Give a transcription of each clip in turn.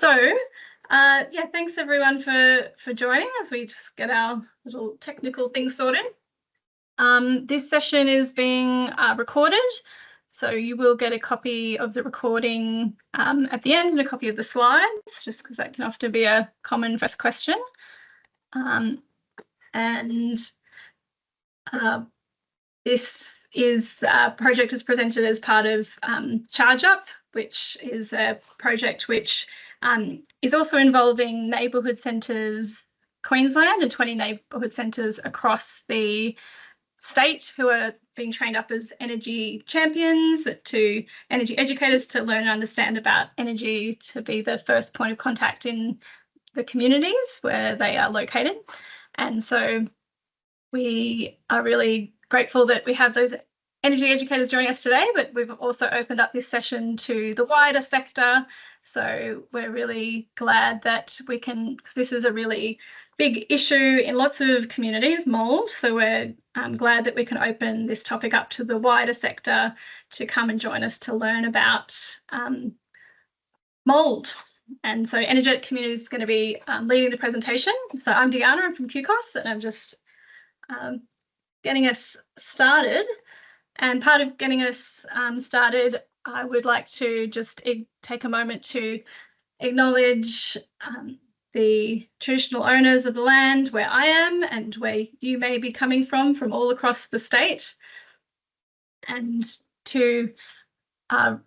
Yeah, thanks everyone for joining as we just get our little technical thing sorted. This session is being recorded, so you will get a copy of the recording at the end and a copy of the slides, just because that can often be a common first question. This project is presented as part of Charge Up, which is a project which is also involving neighbourhood centres Queensland and 20 neighbourhood centres across the state who are being trained up as energy champions, to energy educators, to learn and understand about energy, to be the first point of contact in the communities where they are located. And so we are really grateful that we have those energy educators joining us today, but we've also opened up this session to the wider sector. So we're really glad that we can, because this is a really big issue in lots of communities, mould. So we're glad that we can open this topic up to the wider sector to come and join us to learn about mould. And so Energetic Communities is going to be leading the presentation. So I'm Deanna, I'm from QCOS, and I'm just getting us started. And part of getting us started, I would like to just take a moment to acknowledge the traditional owners of the land where I am and where you may be coming from all across the state, and to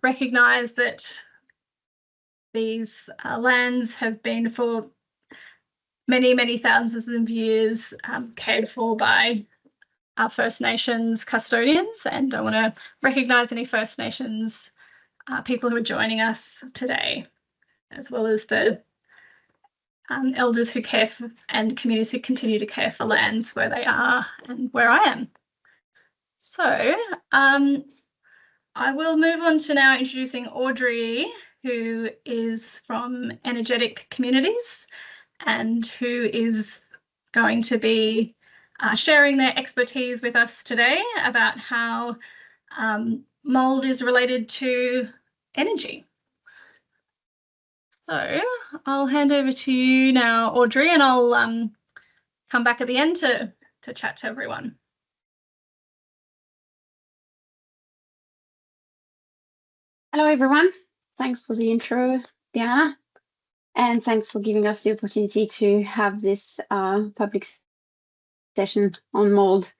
recognise that these lands have been for many, many thousands of years cared for by our First Nations custodians. And I want to recognise any First Nations people who are joining us today, as well as the elders who care for, and communities who continue to care for lands where they are and where I am. So I will move on to now introducing Audrey, who is from Energetic Communities and who is going to be sharing their expertise with us today about how mould is related to energy. So I'll hand over to you now, Audrey, and I'll come back at the end to chat to everyone. Hello, everyone. Thanks for the intro, Diana, and thanks for giving us the opportunity to have this public session on mould.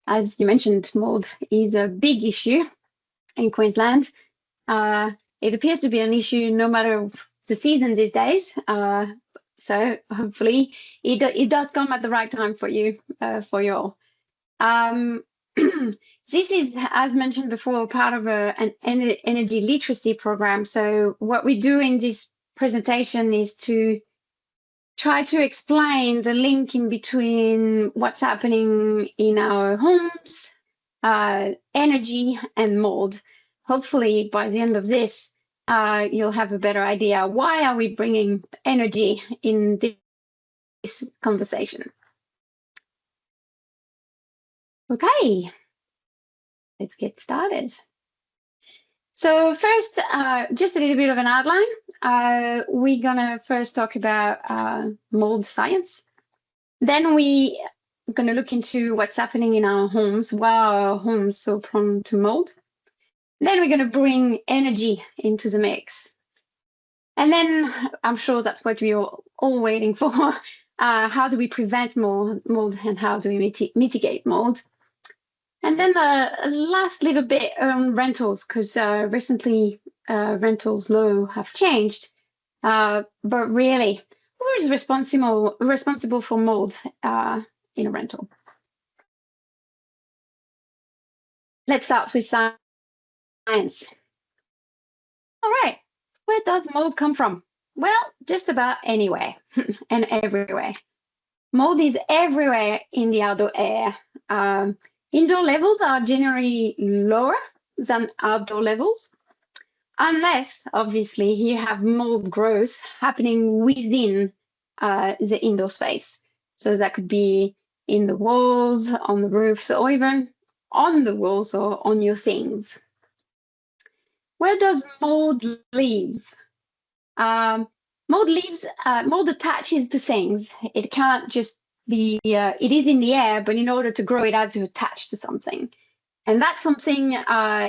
As you mentioned, mould is a big issue in Queensland. It appears to be an issue no matter the season these days. So hopefully it does come at the right time for you, for you all. This is, as mentioned before, part of an energy literacy program. So what we do in this presentation is to try to explain the link in between what's happening in our homes, energy, and mould. Hopefully, by the end of this, you'll have a better idea. Why are we bringing energy in this conversation? Okay, let's get started. So first, just a little bit of an outline. We're gonna first talk about mould science. Then we're gonna look into what's happening in our homes. Why are our homes so prone to mould? Then we're gonna bring energy into the mix. And then I'm sure that's what we're all waiting for. How do we prevent mould, and how do we mitigate mould? And then the last little bit on rentals, because recently rentals law have changed. But really, who is responsible for mould in a rental? Let's start with science. All right, where does mould come from? Well, just about anywhere and everywhere. Mould is everywhere in the outdoor air. Indoor levels are generally lower than outdoor levels, unless, obviously, you have mould growth happening within the indoor space. So that could be in the walls, on the roofs, or even on the walls or on your things. Where does mould live? mold attaches to things. It can't just be, it is in the air, but in order to grow, it has to attach to something. And that something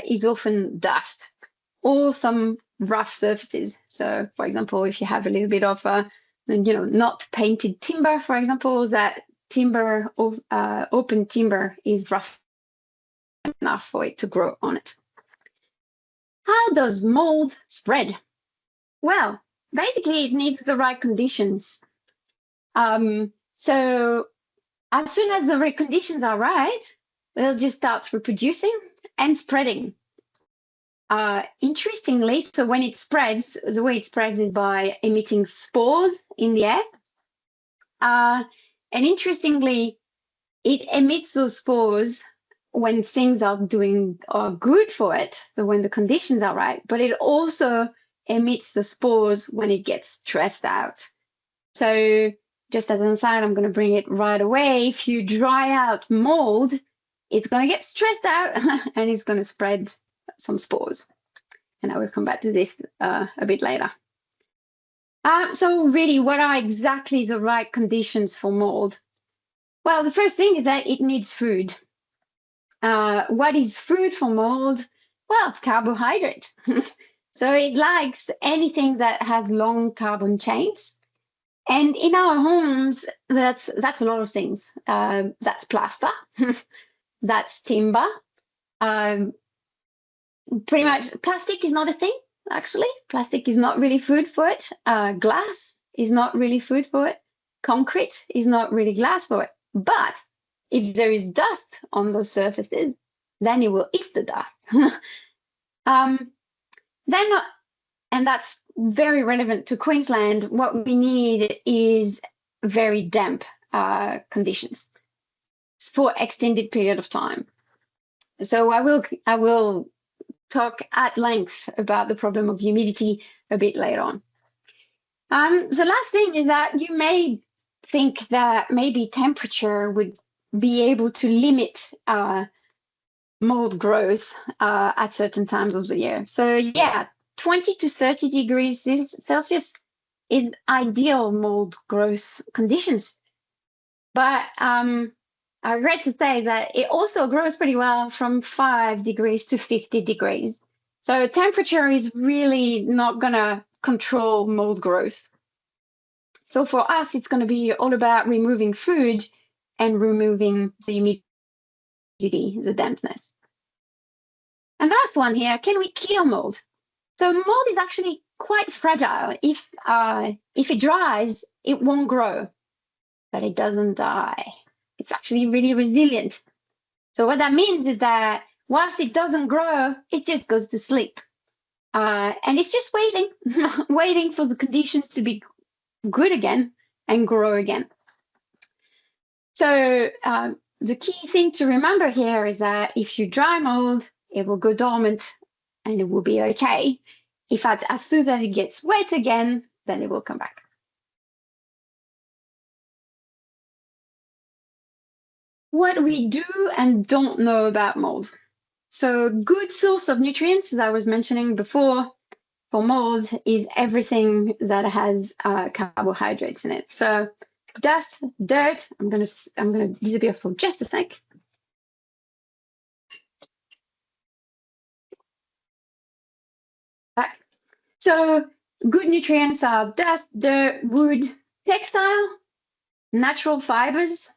is often dust or some rough surfaces. So, for example, if you have a little bit of, not painted timber, for example, that timber, open timber is rough enough for it to grow on it. How does mold spread? Well, basically, it needs the right conditions. So as soon as the right conditions are right, they'll just start reproducing and spreading. Interestingly, so when it spreads, the way it spreads is by emitting spores in the air. And interestingly, it emits those spores when things are good for it, so when the conditions are right, but it also emits the spores when it gets stressed out. So just as an aside, I'm going to bring it right away. If you dry out mold, it's going to get stressed out and it's going to spread some spores. And I will come back to this a bit later. So really, what are exactly the right conditions for mold? Well, the first thing is that it needs food. What is food for mold? Well, carbohydrates. So it likes anything that has long carbon chains. And in our homes, that's a lot of things. That's plaster, that's timber. Pretty much plastic is not a thing, actually. Plastic is not really food for it. Glass is not really food for it. Concrete is not really glass for it. But if there is dust on those surfaces, then it will eat the dust. And that's very relevant to Queensland. What we need is very damp conditions for extended period of time. So I will talk at length about the problem of humidity a bit later on. The last thing is that you may think that maybe temperature would be able to limit mold growth at certain times of the year. So yeah, 20 to 30 degrees Celsius is ideal mold growth conditions. But I regret to say that it also grows pretty well from 5 degrees to 50 degrees. So temperature is really not going to control mold growth. So for us, it's going to be all about removing food and removing the humidity, the dampness. And last one here, can we kill mold? So mold is actually quite fragile. If it dries, it won't grow, but it doesn't die. It's actually really resilient. So what that means is that whilst it doesn't grow, it just goes to sleep. And it's just waiting, waiting for the conditions to be good again and grow again. So the key thing to remember here is that if you dry mold, it will go dormant and it will be okay. If as soon as it gets wet again, then it will come back. What we do and don't know about mold. So good source of nutrients, as I was mentioning before, for mold is everything that has carbohydrates in it. So dust, dirt, I'm gonna disappear for just a sec. Back. So good nutrients are dust, dirt, wood, textile, natural fibers,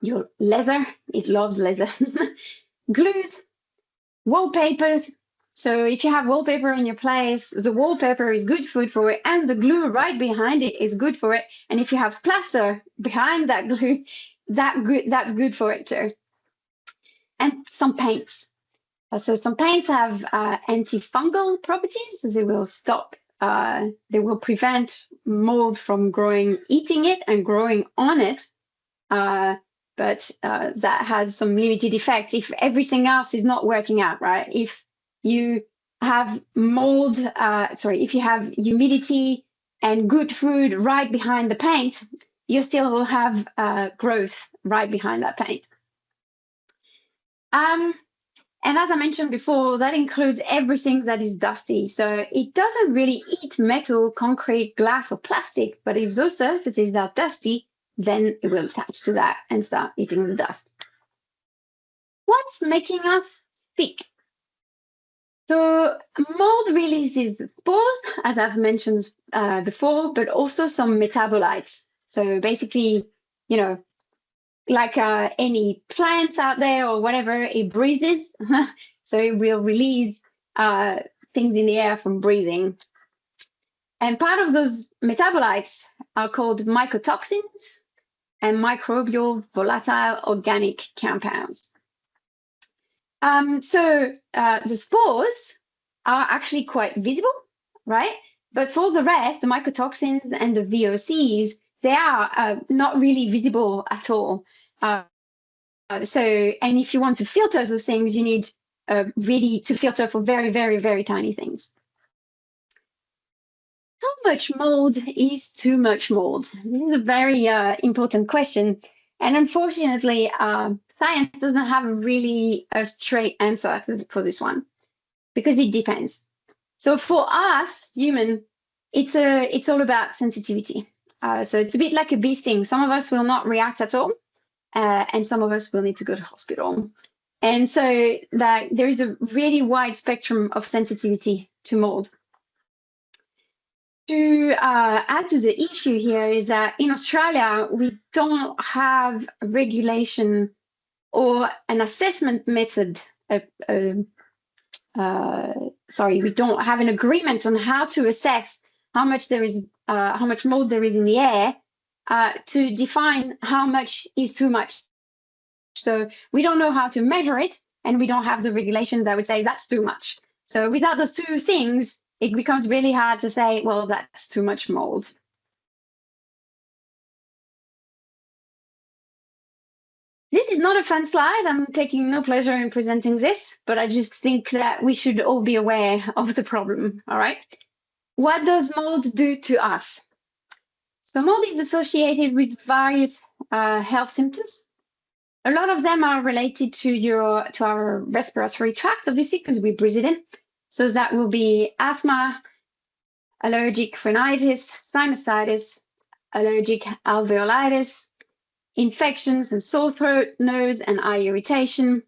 your leather, it loves leather, glues, wallpapers. So if you have wallpaper in your place, the wallpaper is good food for it, and the glue right behind it is good for it. And if you have plaster behind that glue, that's good for it too. And some paints. So some paints have antifungal properties. They will stop, they will prevent mold from growing, eating it and growing on it. But that has some limited effect if everything else is not working out, right? If you have mold, if you have humidity and good food right behind the paint, you still will have growth right behind that paint. And as I mentioned before, that includes everything that is dusty. So it doesn't really eat metal, concrete, glass, or plastic. But if those surfaces are dusty, then it will attach to that and start eating the dust. What's making us sick? So mold releases spores, as I've mentioned before, but also some metabolites. So basically, you know, like any plants out there or whatever, it breathes. So it will release things in the air from breathing. And part of those metabolites are called mycotoxins and microbial volatile organic compounds. So the spores are actually quite visible, right? But for the rest, the mycotoxins and the VOCs, they are not really visible at all. And if you want to filter those things, you need really to filter for very, very, very tiny things. How much mold is too much mold? This is a very important question. And unfortunately, science doesn't have really a straight answer for this one, because it depends. So for us, human, it's all about sensitivity. So it's a bit like a bee sting. Some of us will not react at all, and some of us will need to go to hospital. And so there is a really wide spectrum of sensitivity to mold. To add to the issue here is that in Australia, we don't have a regulation or an assessment method. We don't have an agreement on how to assess how much mold there is in the air to define how much is too much. So we don't know how to measure it, and we don't have the regulations that would say that's too much. So without those two things, it becomes really hard to say, well, that's too much mold. This is not a fun slide. I'm taking no pleasure in presenting this, but I just think that we should all be aware of the problem, all right? What does mold do to us? So mold is associated with various health symptoms. A lot of them are related to our respiratory tract, obviously, because we breathe it in. So that will be asthma, allergic rhinitis, sinusitis, allergic alveolitis, infections and sore throat, nose and eye irritation.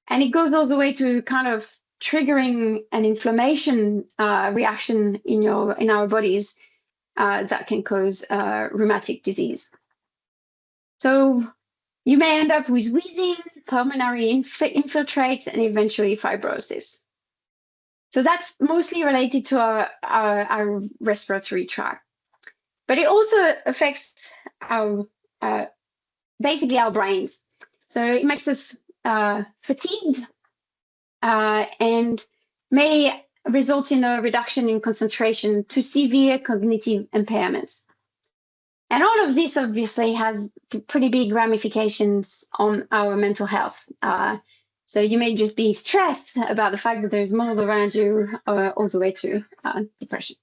And it goes all the way to kind of triggering an inflammation reaction in our bodies that can cause rheumatic disease. So you may end up with wheezing, pulmonary infiltrates, and eventually fibrosis. So that's mostly related to our respiratory tract. But it also affects basically our brains. So it makes us fatigued and may result in a reduction in concentration to severe cognitive impairments. And all of this obviously has pretty big ramifications on our mental health. So you may just be stressed about the fact that there's mold around you, all the way to depression.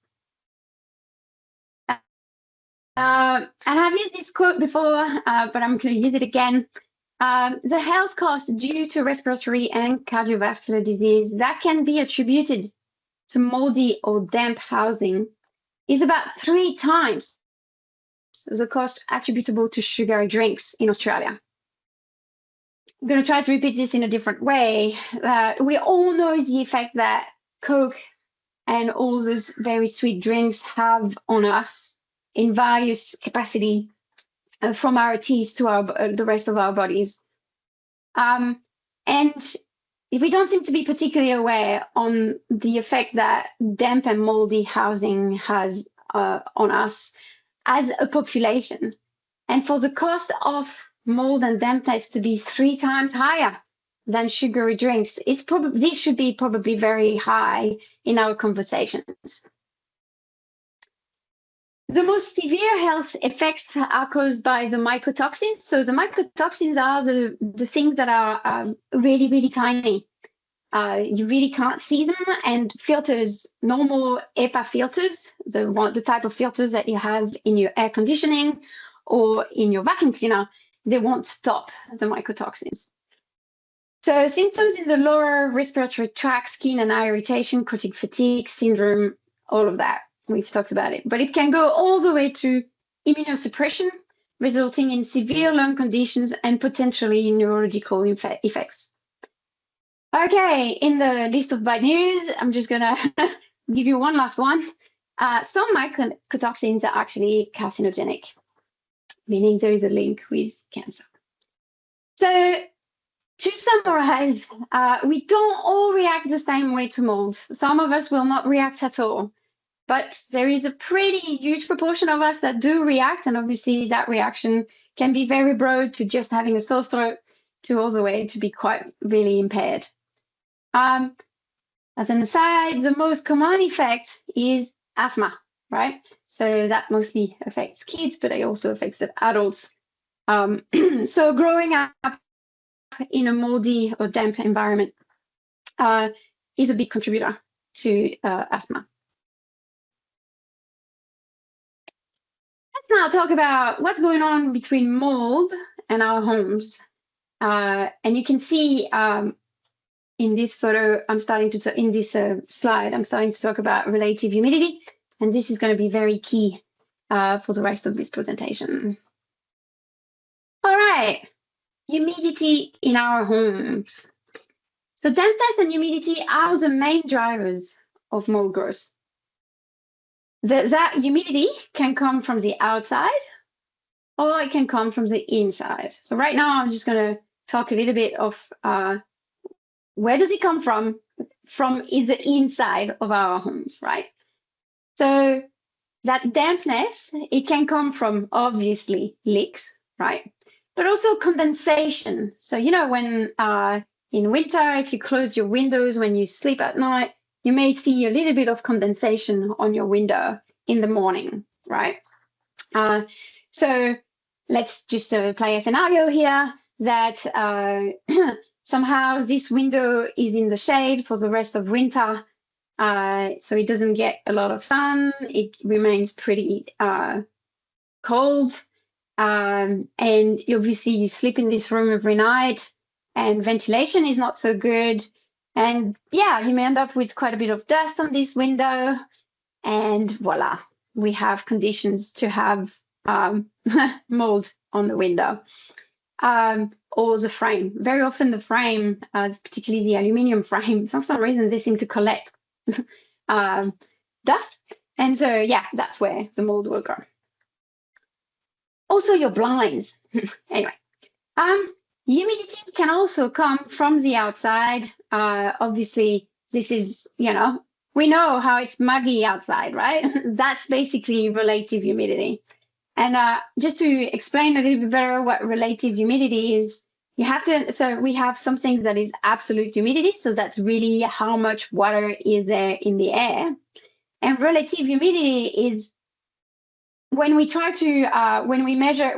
And I've used this quote before, but I'm going to use it again. The health cost due to respiratory and cardiovascular disease that can be attributed to moldy or damp housing is about 3 times the cost attributable to sugary drinks in Australia. I'm going to try to repeat this in a different way. We all know the effect that Coke and all those very sweet drinks have on us in various capacity, from our teeth to the rest of our bodies. And we don't seem to be particularly aware on the effect that damp and moldy housing has on us as a population. And for the cost of mold and dampness to be 3 times higher than sugary drinks, this should be probably very high in our conversations. The most severe health effects are caused by the mycotoxins. So the mycotoxins are the things that are really, really tiny. You really can't see them, and filters, normal HEPA filters, the type of filters that you have in your air conditioning or in your vacuum cleaner, they won't stop the mycotoxins. So symptoms in the lower respiratory tract, skin and eye irritation, chronic fatigue, syndrome, all of that. We've talked about it. But it can go all the way to immunosuppression, resulting in severe lung conditions and potentially neurological effects. Okay, in the list of bad news, I'm just going to give you one last one. Some mycotoxins are actually carcinogenic, meaning there is a link with cancer. So to summarize, we don't all react the same way to mold. Some of us will not react at all, but there is a pretty huge proportion of us that do react, and obviously that reaction can be very broad, to just having a sore throat to all the way to be quite really impaired. As an aside, the most common effect is asthma, right? So that mostly affects kids, but it also affects adults. So growing up in a moldy or damp environment is a big contributor to asthma. Let's now talk about what's going on between mold and our homes. And you can see in this photo, in this slide, I'm starting to talk about relative humidity, and this is going to be very key for the rest of this presentation. All right, humidity in our homes. So dampness and humidity are the main drivers of mold growth. That humidity can come from the outside, or it can come from the inside. So right now, I'm just going to talk a little bit of where does it come from? From is the inside of our homes, right? So that dampness, it can come from obviously leaks, right? But also condensation. So, you know, when in winter, if you close your windows when you sleep at night, you may see a little bit of condensation on your window in the morning, right? So let's just play a scenario here that somehow this window is in the shade for the rest of winter, so it doesn't get a lot of sun. It remains pretty cold, and obviously you sleep in this room every night, and ventilation is not so good. And yeah, you may end up with quite a bit of dust on this window, and voila, we have conditions to have mold on the window. Or the frame. Very often the frame, particularly the aluminium frame, for some reason they seem to collect dust. And so, yeah, that's where the mold will grow. Also your blinds. Anyway, humidity can also come from the outside. Obviously, this is, you know, we know how it's muggy outside, right? That's basically relative humidity. And just to explain a little bit better what relative humidity is, you have to, so we have some things that is absolute humidity. So that's really how much water is there in the air. And relative humidity is when we try to, when we measure,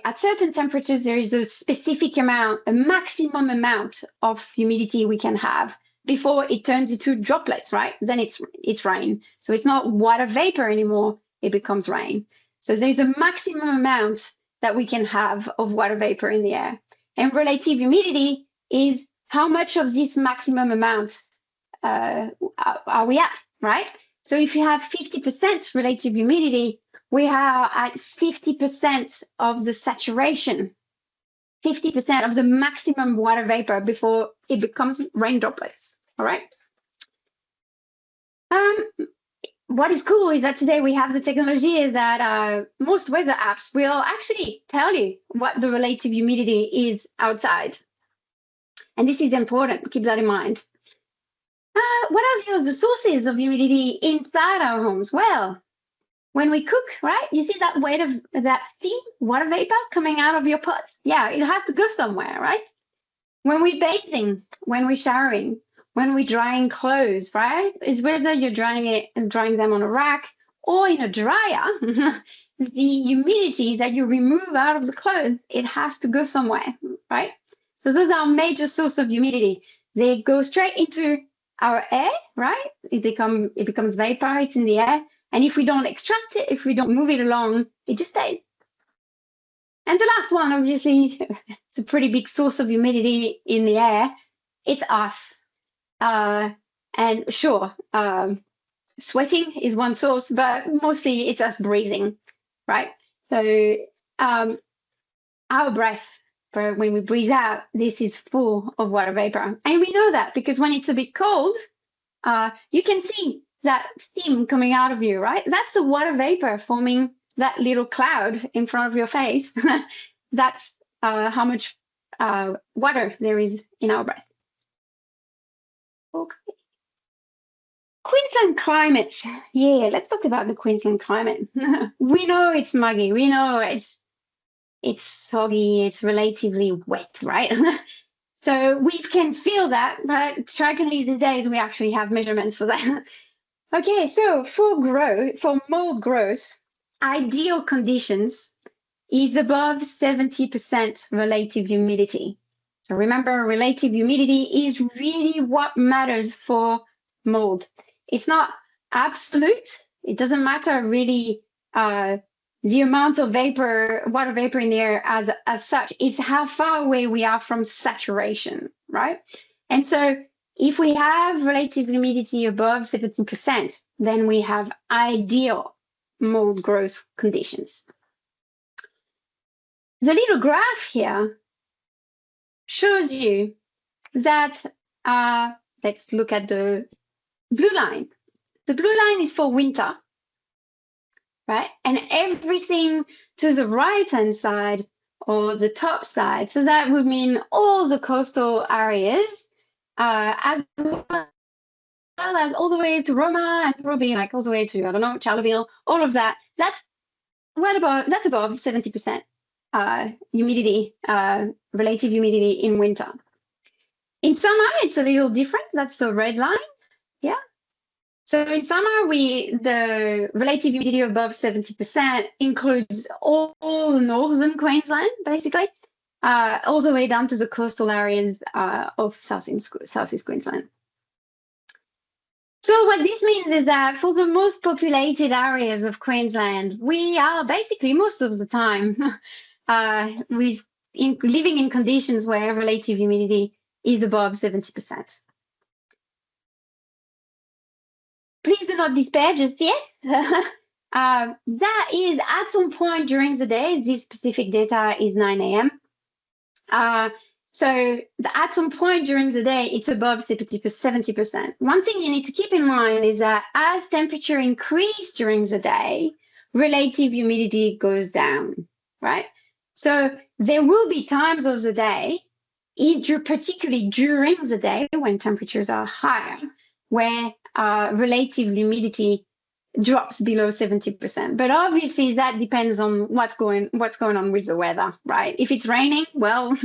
at certain temperatures, there is a specific amount, a maximum amount of humidity we can have before it turns into droplets, right? Then it's rain. So it's not water vapor anymore, it becomes rain. So there's a maximum amount that we can have of water vapor in the air. And relative humidity is how much of this maximum amount are we at, right? So if you have 50% relative humidity, we are at 50% of the saturation, 50% of the maximum water vapor before it becomes rain droplets, all right? What is cool is that today we have the technology is that most weather apps will actually tell you what the relative humidity is outside. And this is important, keep that in mind. What are the sources of humidity inside our homes? Well, when we cook, right, you see that weight of that thin water vapor coming out of your pot? Yeah, it has to go somewhere, right? When we're bathing, when we're showering, when we're drying clothes, right? It's whether you're drying them on a rack or in a dryer, the humidity that you remove out of the clothes, it has to go somewhere, right? So those are major source of humidity. They go straight into our air, right? It becomes vapor, it's in the air. And if we don't extract it, if we don't move it along, it just stays. And the last one, obviously, it's a pretty big source of humidity in the air. It's us. And sure, sweating is one source, but mostly it's us breathing, right? So our breath, when we breathe out, this is full of water vapor. And we know that because when it's a bit cold, you can see that steam coming out of you, right? That's the water vapor forming that little cloud in front of your face. That's how much water there is in our breath. Okay. Queensland climate. Yeah, let's talk about the Queensland climate. We know it's muggy. We know it's soggy. It's relatively wet, right? So we can feel that, but strikingly these days we actually have measurements for that. Okay, so for mold growth, ideal conditions is above 70% relative humidity. So remember, relative humidity is really what matters for mold. It's not absolute. It doesn't matter really the amount of water vapor in the air as such. It's how far away we are from saturation, right? And so if we have relative humidity above 70%, then we have ideal mold growth conditions. The little graph here shows you that, let's look at the blue line. The blue line is for winter, right? And everything to the right-hand side or the top side, so that would mean all the coastal areas, as well as all the way to Roma and probably like all the way to, I don't know, Charleville, all of that. That's above 70% humidity, relative humidity in winter. In summer, it's a little different. That's the red line. Yeah. So in summer, the relative humidity above 70% includes all northern Queensland, basically, all the way down to the coastal areas of southeast Queensland. So what this means is that for the most populated areas of Queensland, we are basically most of the time living in conditions where relative humidity is above 70%. Please do not despair just yet. That is at some point during the day. This specific data is 9 a.m. So at some point during the day, it's above 70%. One thing you need to keep in mind is that as temperature increases during the day, relative humidity goes down, right? So there will be times of the day, particularly during the day when temperatures are higher, where relative humidity drops below 70%. But obviously that depends on what's going on with the weather, right? If it's raining, well,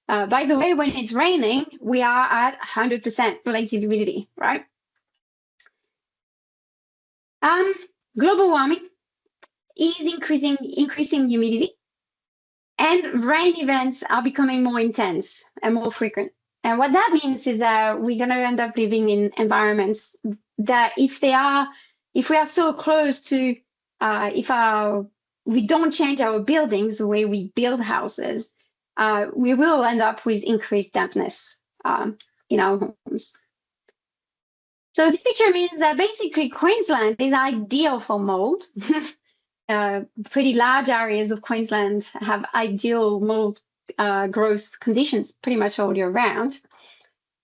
by the way, when it's raining, we are at 100% relative humidity, right? Global warming is increasing humidity, and rain events are becoming more intense and more frequent. And what that means is that we're going to end up living in environments that if we are so close to, we don't change our buildings the way we build houses, we will end up with increased dampness in our homes. So this picture means that basically Queensland is ideal for mold. Pretty large areas of Queensland have ideal mold growth conditions pretty much all year round.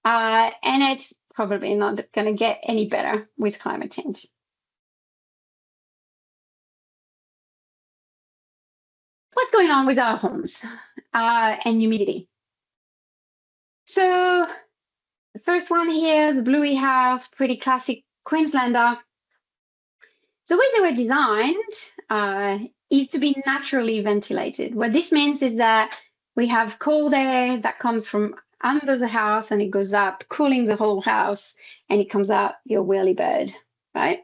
And it's probably not going to get any better with climate change. What's going on with our homes and humidity? So the first one here, the bluey house, pretty classic Queenslander. The way they were designed is to be naturally ventilated. What this means is that we have cold air that comes from under the house and it goes up, cooling the whole house, and it comes out your whirlybird, right?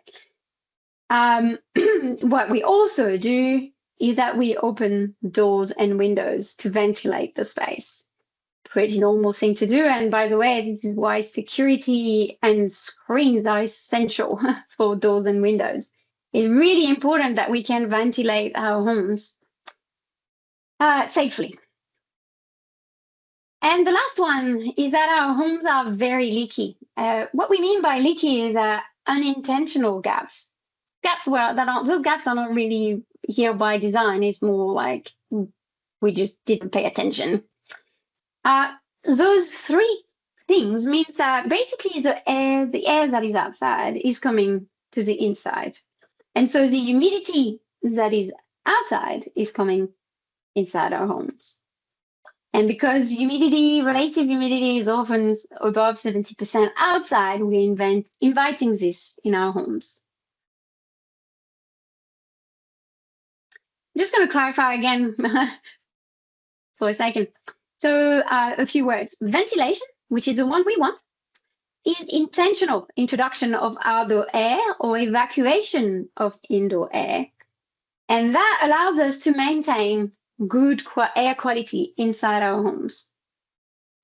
What we also do is that we open doors and windows to ventilate the space. Pretty normal thing to do. And by the way, this is why security and screens are essential for doors and windows. It's really important that we can ventilate our homes. safely. And the last one is that our homes are very leaky. What we mean by leaky is unintentional gaps. Those gaps are not really here by design. It's more like we just didn't pay attention. Those three things means that basically the air that is outside is coming to the inside. And so the humidity that is outside is coming inside our homes. And because relative humidity is often above 70% outside, we're inviting this in our homes. I'm just going to clarify again for a second. So a few words. Ventilation, which is the one we want, is intentional introduction of outdoor air or evacuation of indoor air. And that allows us to maintain good air quality inside our homes.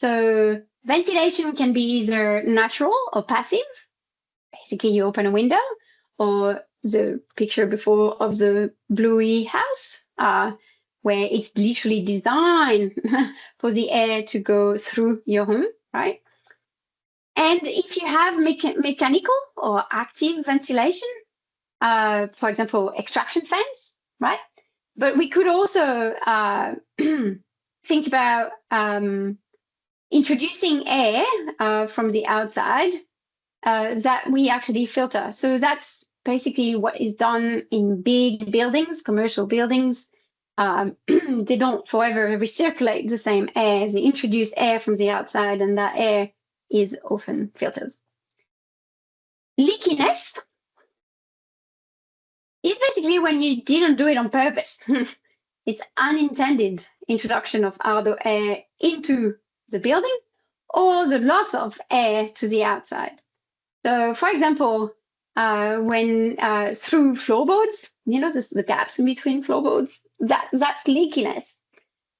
So ventilation can be either natural or passive. Basically, you open a window, or the picture before of the bluey house, where it's literally designed for the air to go through your home, right? And if you have mechanical or active ventilation, for example, extraction fans, right? But we could also think about introducing air from the outside that we actually filter. So that's basically what is done in big buildings, commercial buildings. They don't forever recirculate the same air. They introduce air from the outside, and that air is often filtered. Leakiness is basically when you didn't do it on purpose. It's unintended introduction of outdoor air into the building or the loss of air to the outside. So, for example, when through floorboards, the gaps in between floorboards, that's leakiness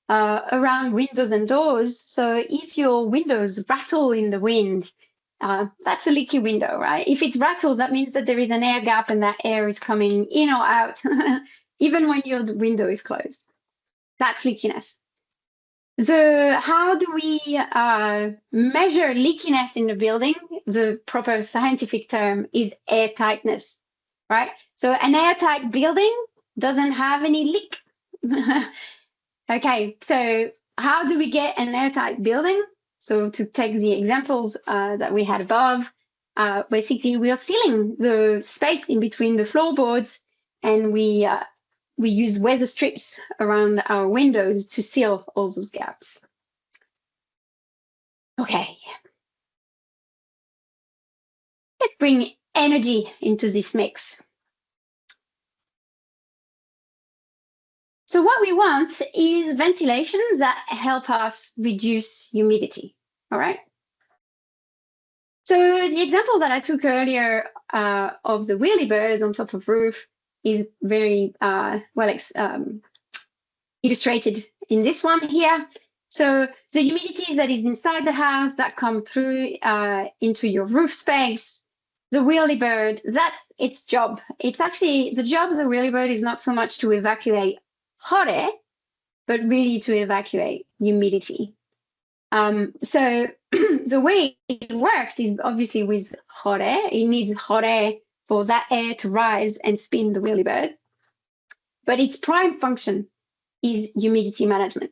around windows and doors. So if your windows rattle in the wind, that's a leaky window, right? If it rattles, that means that there is an air gap and that air is coming in or out, even when your window is closed. That's leakiness. How do we measure leakiness in the building? The proper scientific term is airtightness, right? So an airtight building doesn't have any leak. Okay, so how do we get an airtight building? So to take the examples that we had above, basically we are sealing the space in between the floorboards, and we use weather strips around our windows to seal all those gaps. Okay. Let's bring energy into this mix. So what we want is ventilation that help us reduce humidity, all right? So the example that I took earlier of the whirlybird on top of roof is very illustrated in this one here. So the humidity that is inside the house that come through into your roof space, the whirlybird, that's its job. It's actually, the job of the whirlybird is not so much to evacuate hot air, but really to evacuate humidity. So the way it works is obviously with hot air. It needs hot air for that air to rise and spin the whirlybird. But its prime function is humidity management.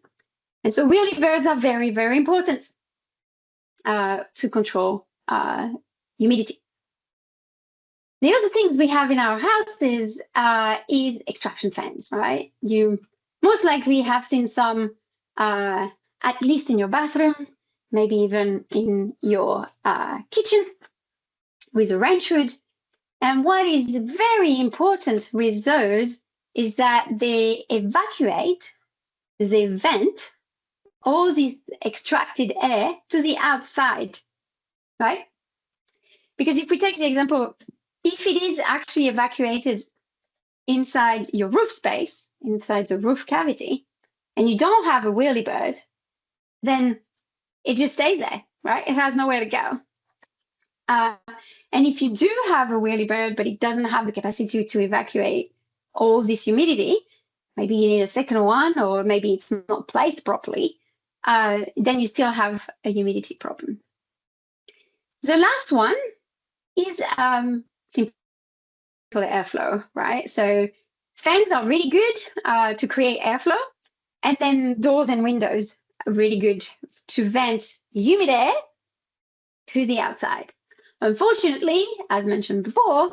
And so whirlybirds are very, very important to control humidity. The other things we have in our houses is extraction fans, right? You most likely have seen some, at least in your bathroom, maybe even in your kitchen with a range hood. And what is very important with those is that they evacuate, they vent all the extracted air to the outside, right? Because if we take the example, if it is actually evacuated inside your roof space, inside the roof cavity, and you don't have a whirlybird, then it just stays there, right? It has nowhere to go. And if you do have a whirlybird, but it doesn't have the capacity to evacuate all this humidity, maybe you need a second one, or maybe it's not placed properly, then you still have a humidity problem. The last one is simple airflow, right? So fans are really good to create airflow, and then doors and windows are really good to vent humid air to the outside. Unfortunately, as mentioned before,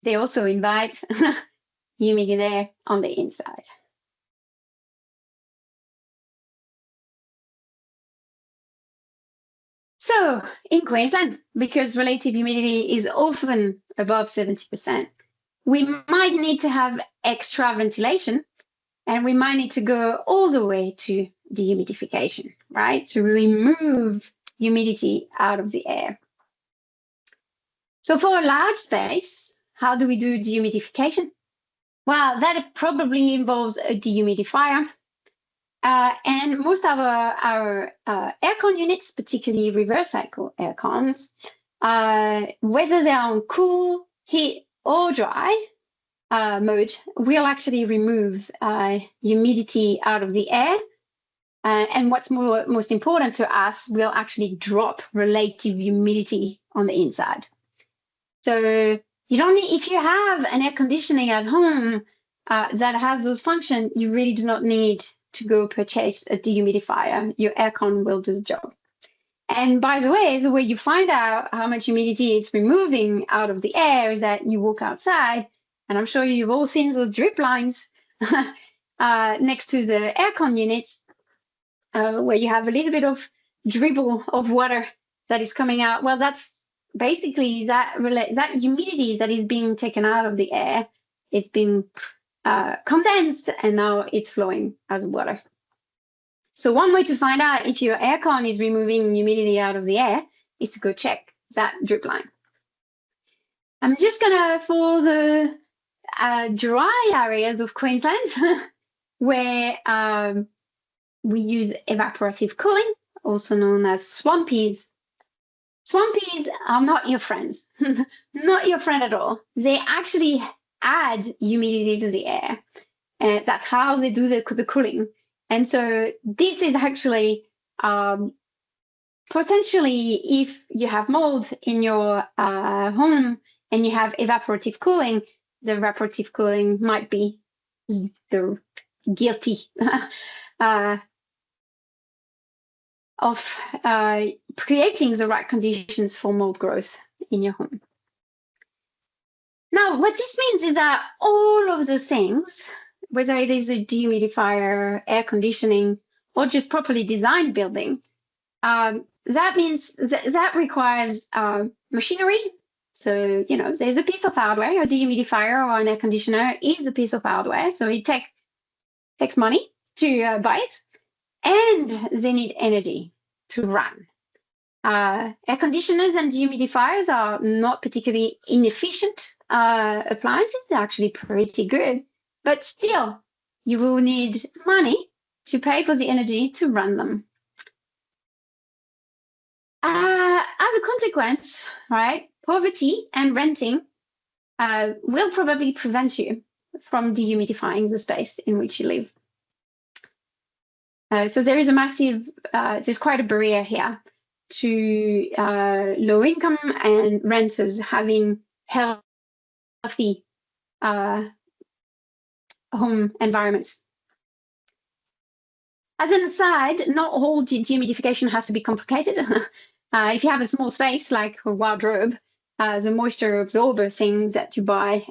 they also invite humid air on the inside. So in Queensland, because relative humidity is often above 70%, we might need to have extra ventilation, and we might need to go all the way to dehumidification, right? To remove humidity out of the air. So for a large space, how do we do dehumidification? Well, that probably involves a dehumidifier. And most of our aircon units, particularly reverse cycle aircons, whether they're on cool, heat, or dry mode, will actually remove humidity out of the air. And what's most important to us, will actually drop relative humidity on the inside. So you don't need, if you have an air conditioning at home that has those functions, you really do not need to go purchase a dehumidifier. Your aircon will do the job. And by the way you find out how much humidity it's removing out of the air is that you walk outside, and I'm sure you've all seen those drip lines next to the aircon units, where you have a little bit of dribble of water that is coming out. Well, that's basically that humidity that is being taken out of the air. It's been condensed, and now it's flowing as water. So one way to find out if your aircon is removing humidity out of the air is to go check that drip line. I'm just gonna, for the dry areas of Queensland, where we use evaporative cooling, also known as swampies. Swampies are not your friends, not your friend at all. They actually add humidity to the air. And that's how they do the cooling. And so this is actually potentially, if you have mold in your home and you have evaporative cooling, the evaporative cooling might be the guilty of creating the right conditions for mold growth in your home. Now, what this means is that all of those things, whether it is a dehumidifier, air conditioning, or just properly designed building, that means that requires machinery. So, you know, there's a piece of hardware. A dehumidifier or an air conditioner is a piece of hardware. So it takes money to buy it, and they need energy to run. Air conditioners and dehumidifiers are not particularly inefficient appliances. They're actually pretty good, but still, you will need money to pay for the energy to run them. As a consequence, right, poverty and renting will probably prevent you from dehumidifying the space in which you live. So there is a massive, there's quite a barrier here to low income and renters having healthy home environments. As an aside, not all dehumidification has to be complicated. If you have a small space like a wardrobe, the moisture absorber things that you buy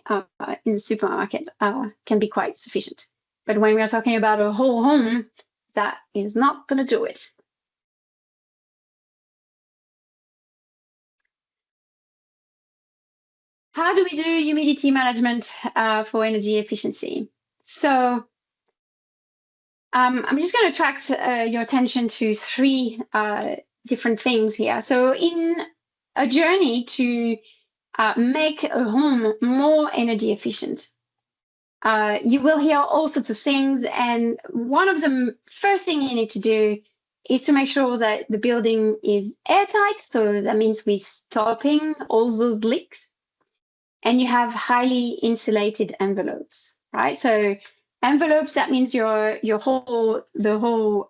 in the supermarket can be quite sufficient. But when we are talking about a whole home, that is not going to do it. How do we do humidity management for energy efficiency? So I'm just going to attract your attention to three different things here. So in a journey to make a home more energy efficient, you will hear all sorts of things. And one of the first thing you need to do is to make sure that the building is airtight. So that means we're stopping all those leaks. And you have highly insulated envelopes, right? So Envelopes, that means the whole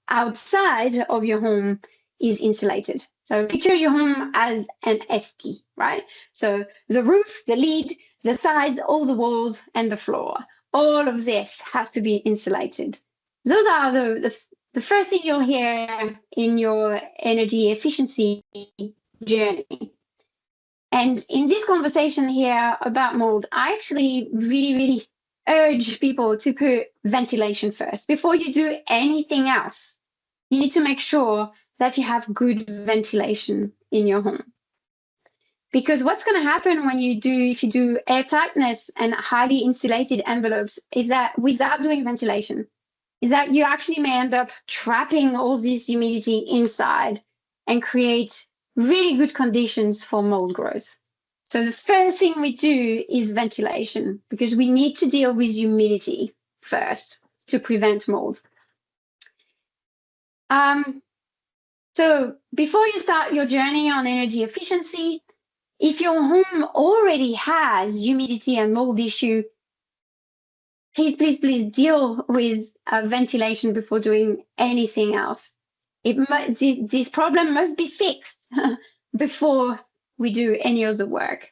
outside of your home is insulated. So picture your home as an esky, right? So the roof, the lid, the sides, all the walls, and the floor. All of this has to be insulated. Those are the first thing you'll hear in your energy efficiency journey. And in this conversation here about mold, I actually really urge people to put ventilation first. Before you do anything else, you need to make sure that you have good ventilation in your home. Because what's going to happen if you do air tightness and highly insulated envelopes is that without doing ventilation, is that you actually may end up trapping all this humidity inside and create really good conditions for mold growth. So the first thing we do is ventilation, because we need to deal with humidity first to prevent mold. So before you start your journey on energy efficiency, if your home already has humidity and mold issue, please deal with ventilation before doing anything else. This problem must be fixed before we do any other work.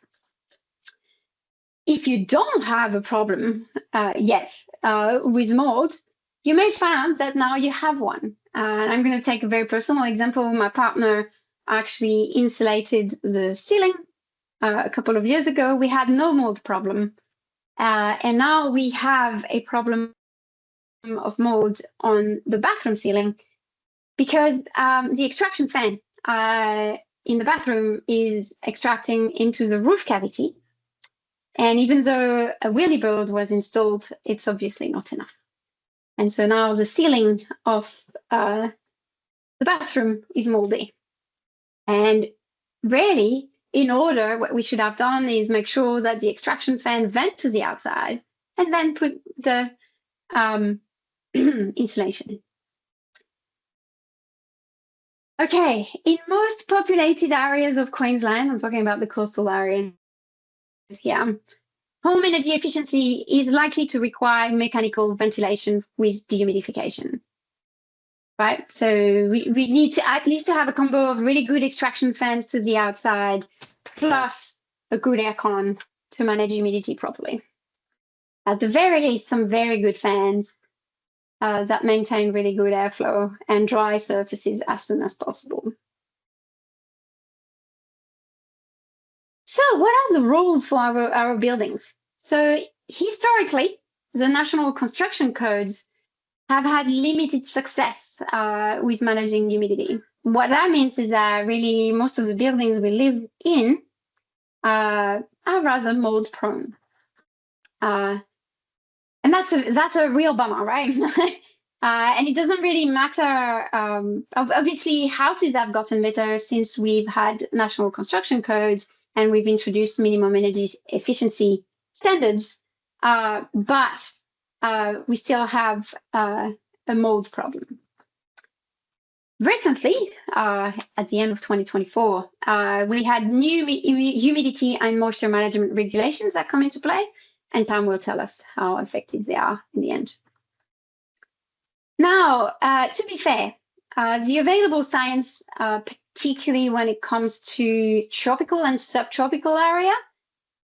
If you don't have a problem yet with mold, you may find that now you have one. And I'm going to take a very personal example. My partner actually insulated the ceiling a couple of years ago. We had no mold problem. And now we have a problem of mold on the bathroom ceiling because the extraction fan in the bathroom is extracting into the roof cavity. And even though a whirlybird was installed, it's obviously not enough. And so now the ceiling of the bathroom is moldy. And really, in order, what we should have done is make sure that the extraction fan vent to the outside and then put the insulation in. Okay, in most populated areas of Queensland, I'm talking about the coastal areas here, home energy efficiency is likely to require mechanical ventilation with dehumidification. Right, so we need to at least to have a combo of really good extraction fans to the outside, plus a good aircon to manage humidity properly. At the very least, some very good fans that maintain really good airflow and dry surfaces as soon as possible. So what are the rules for our buildings? So historically, the national construction codes have had limited success with managing humidity. What that means is that really most of the buildings we live in are rather mold prone. And that's a real bummer, right? And it doesn't really matter. Obviously, houses have gotten better since we've had national construction codes and we've introduced minimum energy efficiency standards, but we still have a mold problem. Recently, at the end of 2024, we had new humidity and moisture management regulations that come into play, and time will tell us how effective they are in the end. Now, to be fair, the available science, particularly when it comes to tropical and subtropical area,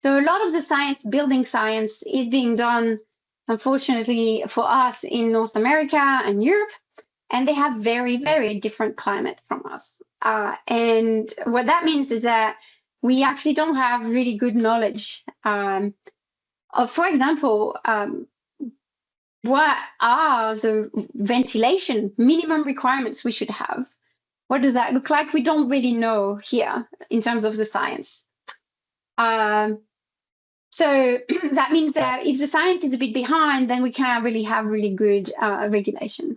so a lot of the science, building science, is being done, unfortunately for us, in North America and Europe, and they have very different climate from us. And what that means is that we actually don't have really good knowledge of, for example, what are the ventilation minimum requirements we should have? What does that look like? We don't really know here in terms of the science. So that means that if the science is a bit behind, then we can't really have really good regulation.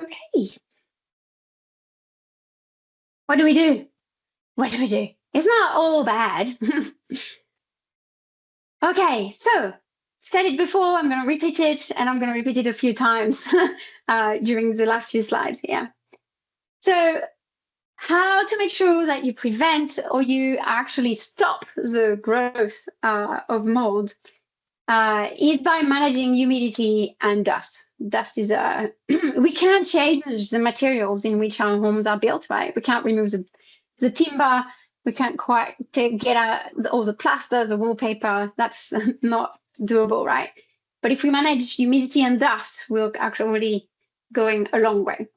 Okay. What do we do? What do we do? It's not all bad. Okay, so said it before, I'm going to repeat it, and I'm going to repeat it a few times during the last few slides here. So how to make sure that you prevent or you actually stop the growth of mold is by managing humidity and dust. Dust is we can't change the materials in which our homes are built, right? We can't remove the timber. We can't quite get out all the plaster, the wallpaper. That's not doable, right? But if we manage humidity and dust, we're actually going a long way.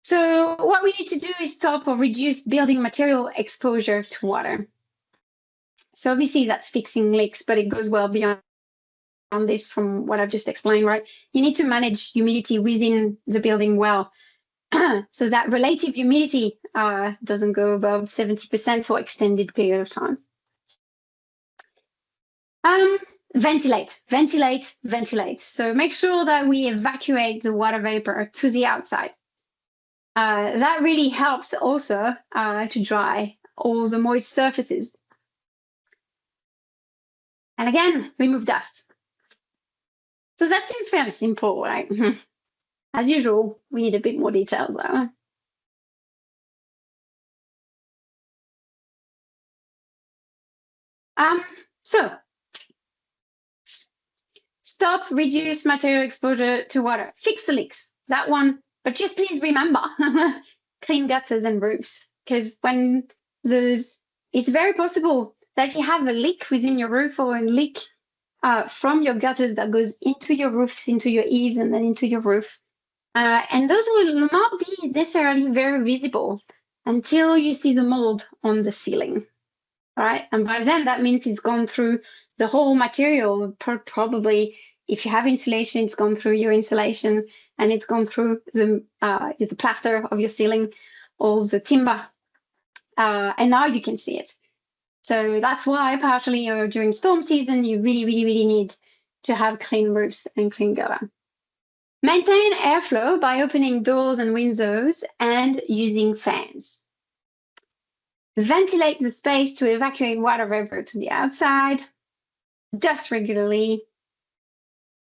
So what we need to do is stop or reduce building material exposure to water. So obviously that's fixing leaks, but it goes well beyond this from what I've just explained, right? You need to manage humidity within the building well, so that relative humidity doesn't go above 70% for extended period of time. Ventilate. So make sure that we evacuate the water vapor to the outside. That really helps also to dry all the moist surfaces. And again, remove dust. So that seems fairly simple, right? As usual, we need a bit more details though. So stop, reduce material exposure to water, fix the leaks, that one. But just please remember, clean gutters and roofs, because when it's very possible that if you have a leak within your roof or a leak from your gutters that goes into your roofs, into your eaves, and then into your roof. And those will not be necessarily very visible until you see the mold on the ceiling, right? And by then, that means it's gone through the whole material. Probably, if you have insulation, it's gone through your insulation, and it's gone through the plaster of your ceiling, all the timber, and now you can see it. So that's why partially during storm season, you really need to have clean roofs and clean gutter. Maintain airflow by opening doors and windows and using fans. Ventilate the space to evacuate water vapor to the outside. Dust regularly.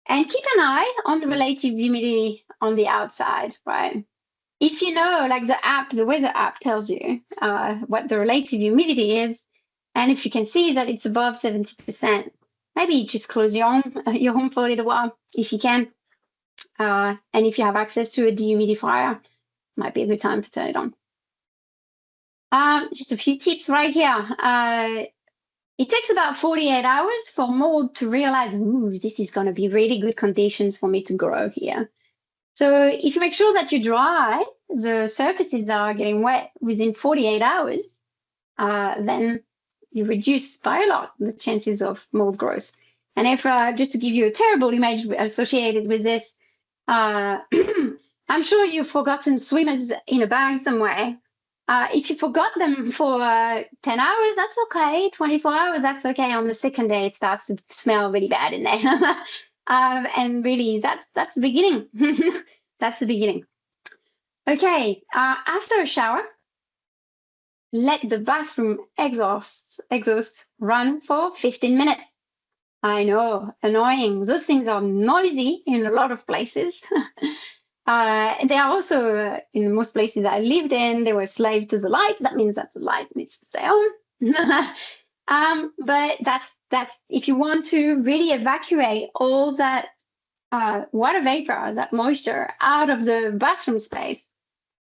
And keep an eye on the relative humidity on the outside, right? If you know, like the weather app tells you what the relative humidity is, and if you can see that it's above 70%, maybe just close your home for a little while if you can. And if you have access to a dehumidifier, might be a good time to turn it on. Just a few tips right here. It takes about 48 hours for mold to realize, ooh, this is going to be really good conditions for me to grow here. So if you make sure that you dry the surfaces that are getting wet within 48 hours, then you reduce by a lot the chances of mold growth. And if, just to give you a terrible image associated with this, I'm sure you've forgotten swimmers in a bag somewhere. If you forgot them for 10 hours, that's okay. 24 hours, that's okay. On the second day, it starts to smell really bad in there. And really, that's the beginning. That's the beginning. Okay, after a shower, let the bathroom exhaust run for 15 minutes. I know, annoying. Those things are noisy in a lot of places. They are also, in most places I lived in, they were slave to the light. That means that the light needs to stay on. But that's if you want to really evacuate all that water vapor, that moisture out of the bathroom space,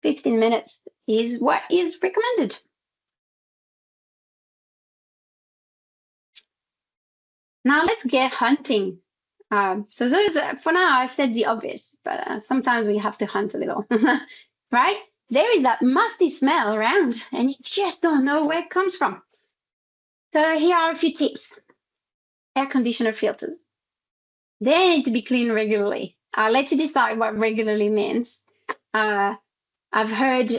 15 minutes is what is recommended. Now let's get hunting. So those, for now, I've said the obvious, but sometimes we have to hunt a little, right? There is that musty smell around and you just don't know where it comes from. So here are a few tips. Air conditioner filters. They need to be cleaned regularly. I'll let you decide what regularly means. I've heard,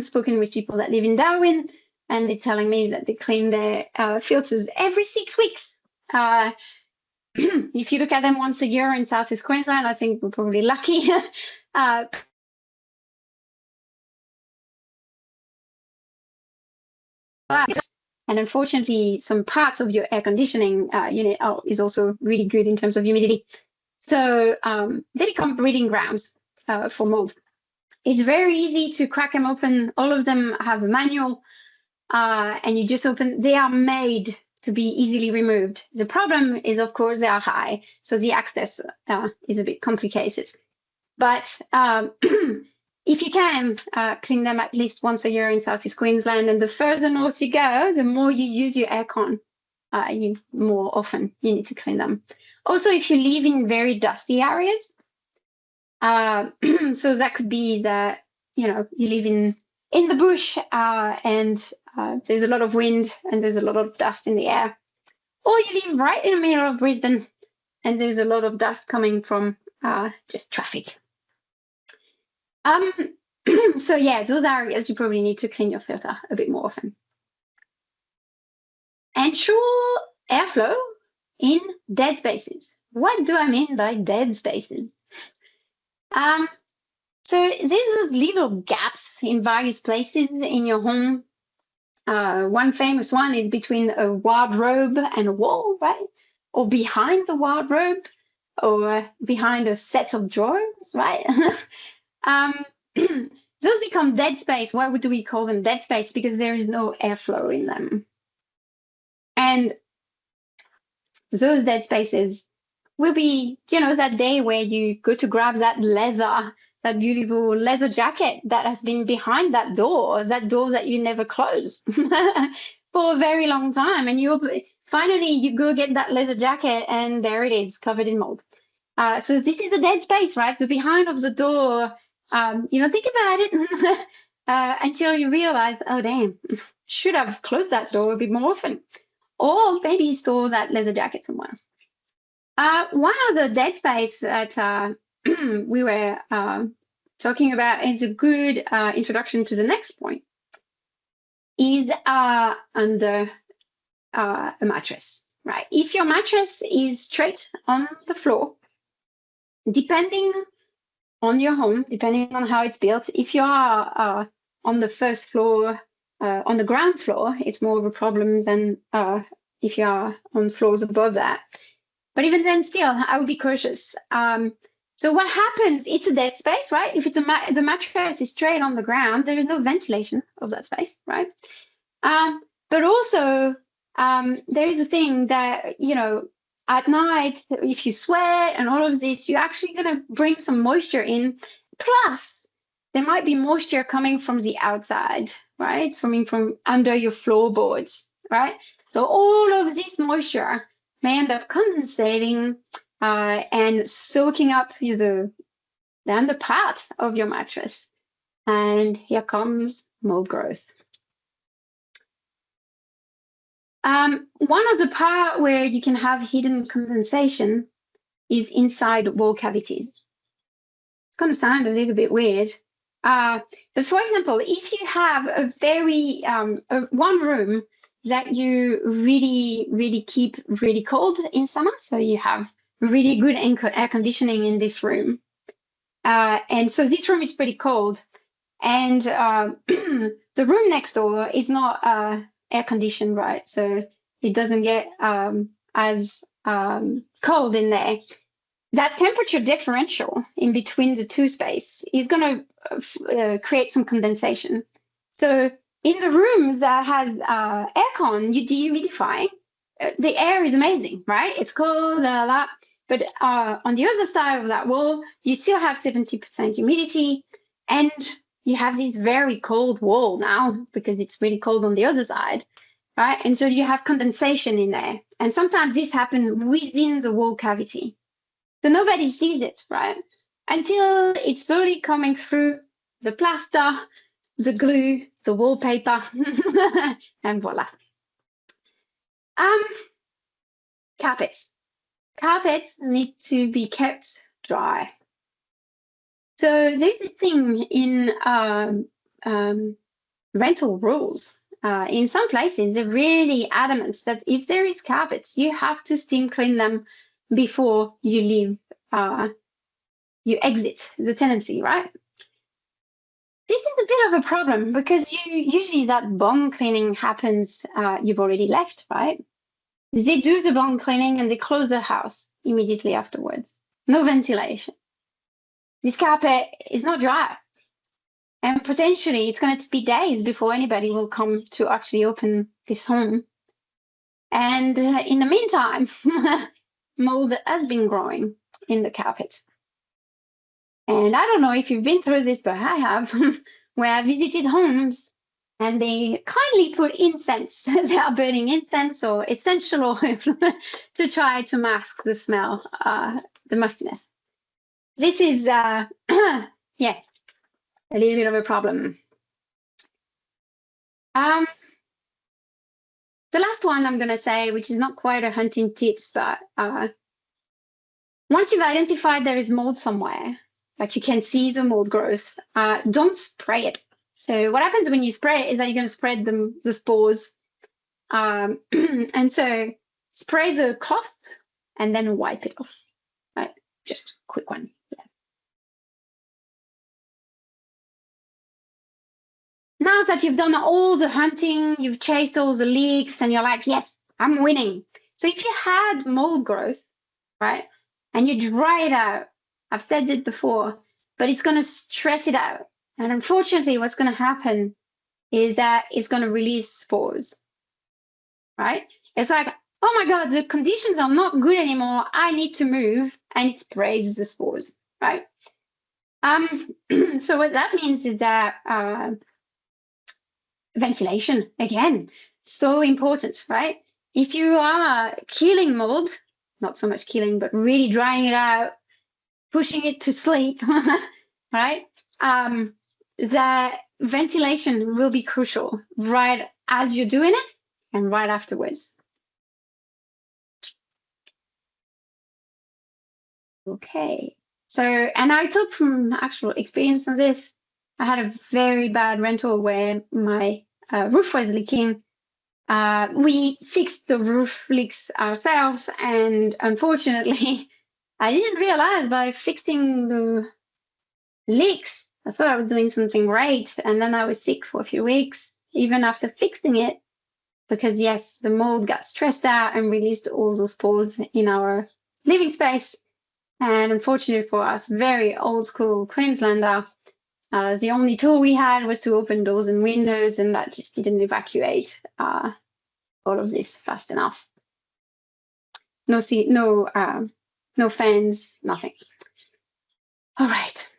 spoken with people that live in Darwin, and they're telling me that they clean their filters every 6 weeks. If you look at them once a year in Southeast Queensland, I think we're probably lucky. And unfortunately, some parts of your air conditioning unit is also really good in terms of humidity. So they become breeding grounds for mold. It's very easy to crack them open. All of them have a manual, and you just open. They are made to be easily removed. The problem is, of course, they are high, so the access is a bit complicated. But if you can clean them at least once a year in Southeast Queensland, and the further north you go, the more you use your aircon, more often you need to clean them. Also, if you live in very dusty areas, so that could be that, you know, you live in the bush and there's a lot of wind and there's a lot of dust in the air, or you live right in the middle of Brisbane and there's a lot of dust coming from just traffic. So yeah, those areas you probably need to clean your filter a bit more often. Ensure airflow in dead spaces. What do I mean by dead spaces? So there's little gaps in various places in your home. One famous one is between a wardrobe and a wall, right? Or behind the wardrobe, or behind a set of drawers, right? Those become dead space. Why do we call them dead space? Because there is no airflow in them. And those dead spaces will be, you know, that day where you go to grab that beautiful leather jacket that has been behind that door that you never close for a very long time. And finally you go get that leather jacket and there it is, covered in mold. So this is a dead space, right? The behind of the door, you don't think about it until you realize, oh, damn, should have closed that door a bit more often. Or maybe store that leather jacket somewhere else. One of the dead space that we were talking about is a good introduction to the next point is under a mattress, right? If your mattress is straight on the floor, depending on your home, depending on how it's built, if you are on the first floor, on the ground floor, it's more of a problem than if you are on floors above that. But even then, still, I would be cautious. So what happens? It's a dead space, right? If it's the mattress is straight on the ground, there is no ventilation of that space, right? But also, there is a thing that, you know, at night, if you sweat and all of this, you're actually going to bring some moisture in. Plus, there might be moisture coming from the outside, right? From under your floorboards, right? So all of this moisture may end up condensating and soaking up the under part of your mattress. And here comes mold growth. One of the part where you can have hidden condensation is inside wall cavities. It's going to sound a little bit weird. But for example, if you have a very one room that you really keep really cold in summer, so you have really good air conditioning in this room, and so this room is pretty cold, and the room next door is not air conditioned, right? So it doesn't get as cold in there. That temperature differential in between the two space is going to create some condensation. So in the rooms that has aircon, you dehumidify, the air is amazing, right? It's cold, but on the other side of that wall, you still have 70% humidity, and you have this very cold wall now because it's really cold on the other side, right? And so you have condensation in there. And sometimes this happens within the wall cavity. So nobody sees it, right? Until it's slowly coming through the plaster, the glue, the wallpaper, and voila. Carpets. Carpets need to be kept dry. So there's a thing in rental rules. In some places, they're really adamant that if there is carpets, you have to steam clean them before you leave, you exit the tenancy, right? This is a bit of a problem because usually that bung cleaning happens, you've already left, right? They do the bung cleaning and they close the house immediately afterwards. No ventilation. This carpet is not dry. And potentially it's going to be days before anybody will come to actually open this home. And in the meantime, mold has been growing in the carpet. And I don't know if you've been through this, but I have, where I visited homes and they kindly put incense. They are burning incense or essential oil to try to mask the smell, the mustiness. This is, yeah, a little bit of a problem. The last one I'm going to say, which is not quite a hunting tips, but once you've identified there is mold somewhere, like you can see the mold growth, don't spray it. So what happens when you spray it is that you're going to spread the spores. And so spray the cloth and then wipe it off. Right, just a quick one. Yeah. Now that you've done all the hunting, you've chased all the leaks, and you're like, yes, I'm winning. So if you had mold growth, right, and you dry it out, I've said it before, but it's going to stress it out. And unfortunately, what's going to happen is that it's going to release spores, right? It's like, oh my God, the conditions are not good anymore. I need to move, and it sprays the spores, right? So what that means is that ventilation, again, so important, right? If you are killing mold, not so much killing, but really drying it out, pushing it to sleep, right? That ventilation will be crucial right as you're doing it and right afterwards. Okay, so, and I talk from actual experience on this. I had a very bad rental where my roof was leaking. We fixed the roof leaks ourselves, and unfortunately, I didn't realize by fixing the leaks, I thought I was doing something right, and then I was sick for a few weeks, even after fixing it, because yes, the mold got stressed out and released all those spores in our living space. And unfortunately for us, very old school Queenslander, the only tool we had was to open doors and windows, and that just didn't evacuate all of this fast enough. No fans, nothing. All right.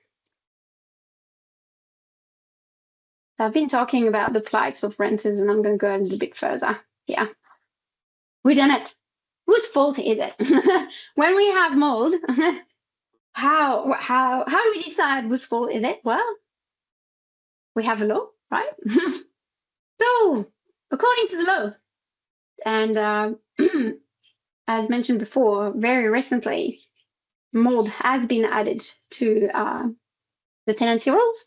So I've been talking about the plights of renters, and I'm going to go a little bit further. Yeah, we've done it. Whose fault is it? When we have mold, how do we decide whose fault is it? Well, we have a law, right? So, according to the law, and as mentioned before, very recently, mold has been added to the tenancy rules.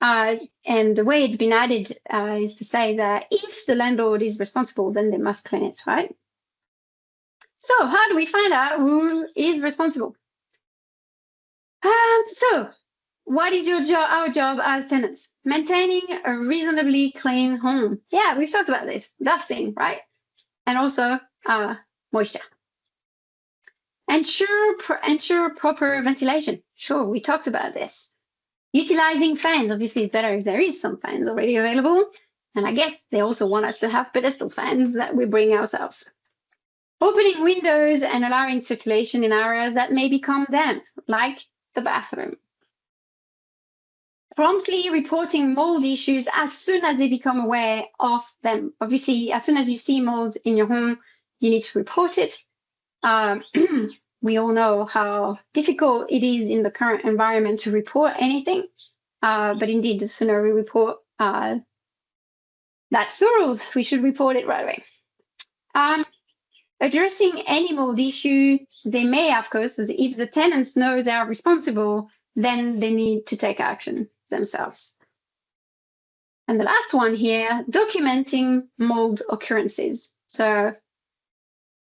And the way it's been added is to say that if the landlord is responsible, then they must clean it, right? So how do we find out who is responsible? So what is our job as tenants? Maintaining a reasonably clean home. Yeah, we've talked about this. Dusting, right? And also moisture. Ensure proper ventilation. Sure, we talked about this. Utilizing fans, obviously, is better if there is some fans already available. And I guess they also want us to have pedestal fans that we bring ourselves. Opening windows and allowing circulation in areas that may become damp, like the bathroom. Promptly reporting mold issues as soon as they become aware of them. Obviously, as soon as you see mold in your home, you need to report it. We all know how difficult it is in the current environment to report anything. But indeed, the sooner we report, that's the rules. We should report it right away. Addressing any mold issue they may have caused, if the tenants know they are responsible, then they need to take action themselves. And the last one here, documenting mold occurrences. So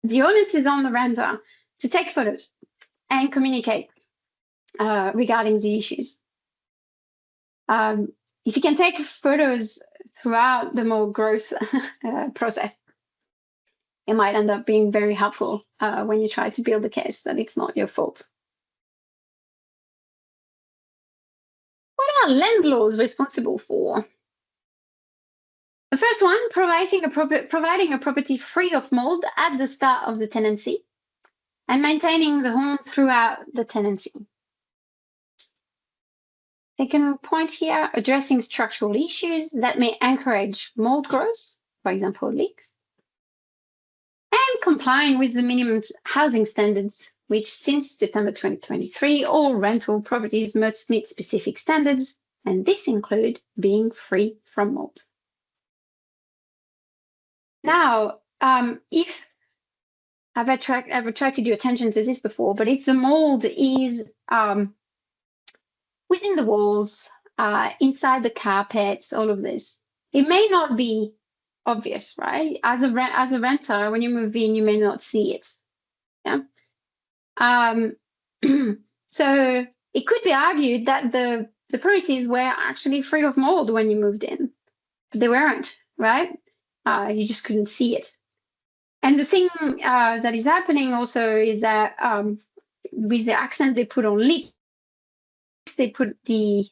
the onus is on the renter to take photos and communicate regarding the issues. If you can take photos throughout the mold growth process, it might end up being very helpful when you try to build a case that it's not your fault. What are landlords responsible for? The first one, providing a property free of mold at the start of the tenancy and maintaining the home throughout the tenancy. Second point here, addressing structural issues that may encourage mold growth, for example, leaks. And complying with the minimum housing standards, which since September 2023, all rental properties must meet specific standards, and this include being free from mold. Now, if I've attracted your attention to this before, but if the mold is within the walls, inside the carpets, all of this, it may not be obvious, right? As a renter, when you move in, you may not see it. Yeah. So it could be argued that the premises were actually free of mold when you moved in, but they weren't, right? You just couldn't see it. And the thing that is happening also is that with the accent they put on leaks, they put the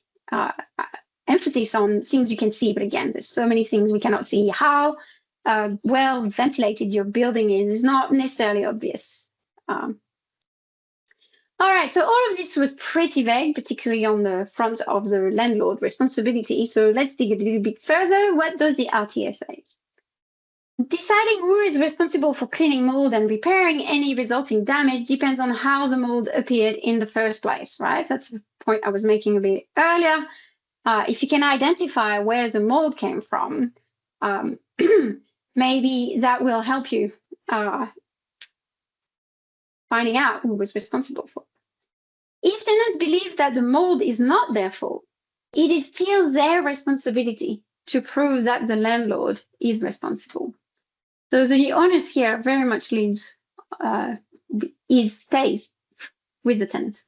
emphasis on things you can see. But again, there's so many things we cannot see. How well ventilated your building is not necessarily obvious. All right, so all of this was pretty vague, particularly on the front of the landlord responsibility. So let's dig a little bit further. What does the RTA say? Deciding who is responsible for cleaning mold and repairing any resulting damage depends on how the mold appeared in the first place, right? That's the point I was making a bit earlier. If you can identify where the mold came from, maybe that will help you finding out who was responsible for it. If tenants believe that the mold is not their fault, it is still their responsibility to prove that the landlord is responsible. So the onus here very much stays with the tenant.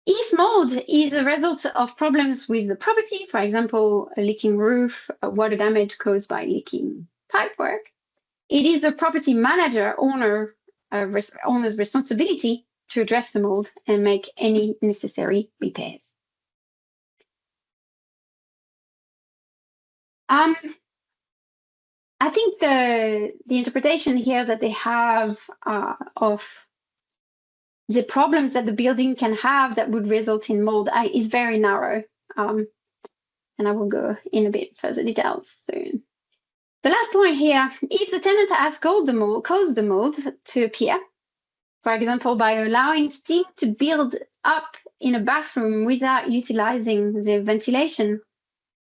If mold is a result of problems with the property, for example, a leaking roof, water damage caused by leaking pipework, it is the property manager owner's responsibility to address the mold and make any necessary repairs. I think the interpretation here that they have of the problems that the building can have that would result in mold is very narrow. And I will go in a bit further details soon. The last point here, if the tenant has caused the mold to appear, for example, by allowing steam to build up in a bathroom without utilizing the ventilation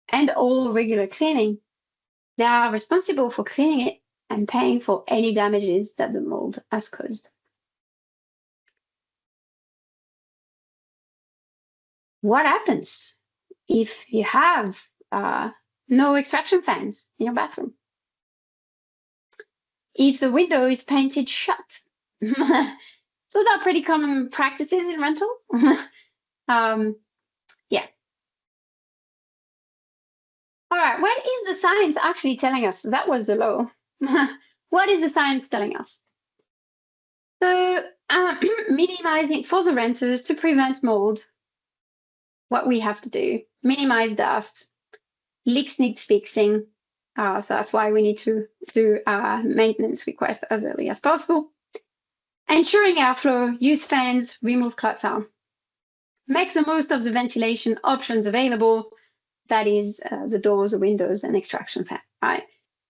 and all regular cleaning, they are responsible for cleaning it and paying for any damages that the mold has caused. What happens if you have no extraction fans in your bathroom? If the window is painted shut? So those are pretty common practices in rental. Yeah. All right, what is the science actually telling us? That was the law. What is the science telling us? So minimizing for the renters to prevent mold, what we have to do, minimize dust, leaks needs fixing. So that's why we need to do maintenance requests as early as possible. Ensuring airflow, use fans, remove clutter. Make the most of the ventilation options available. That is the doors, the windows, and extraction fan, right?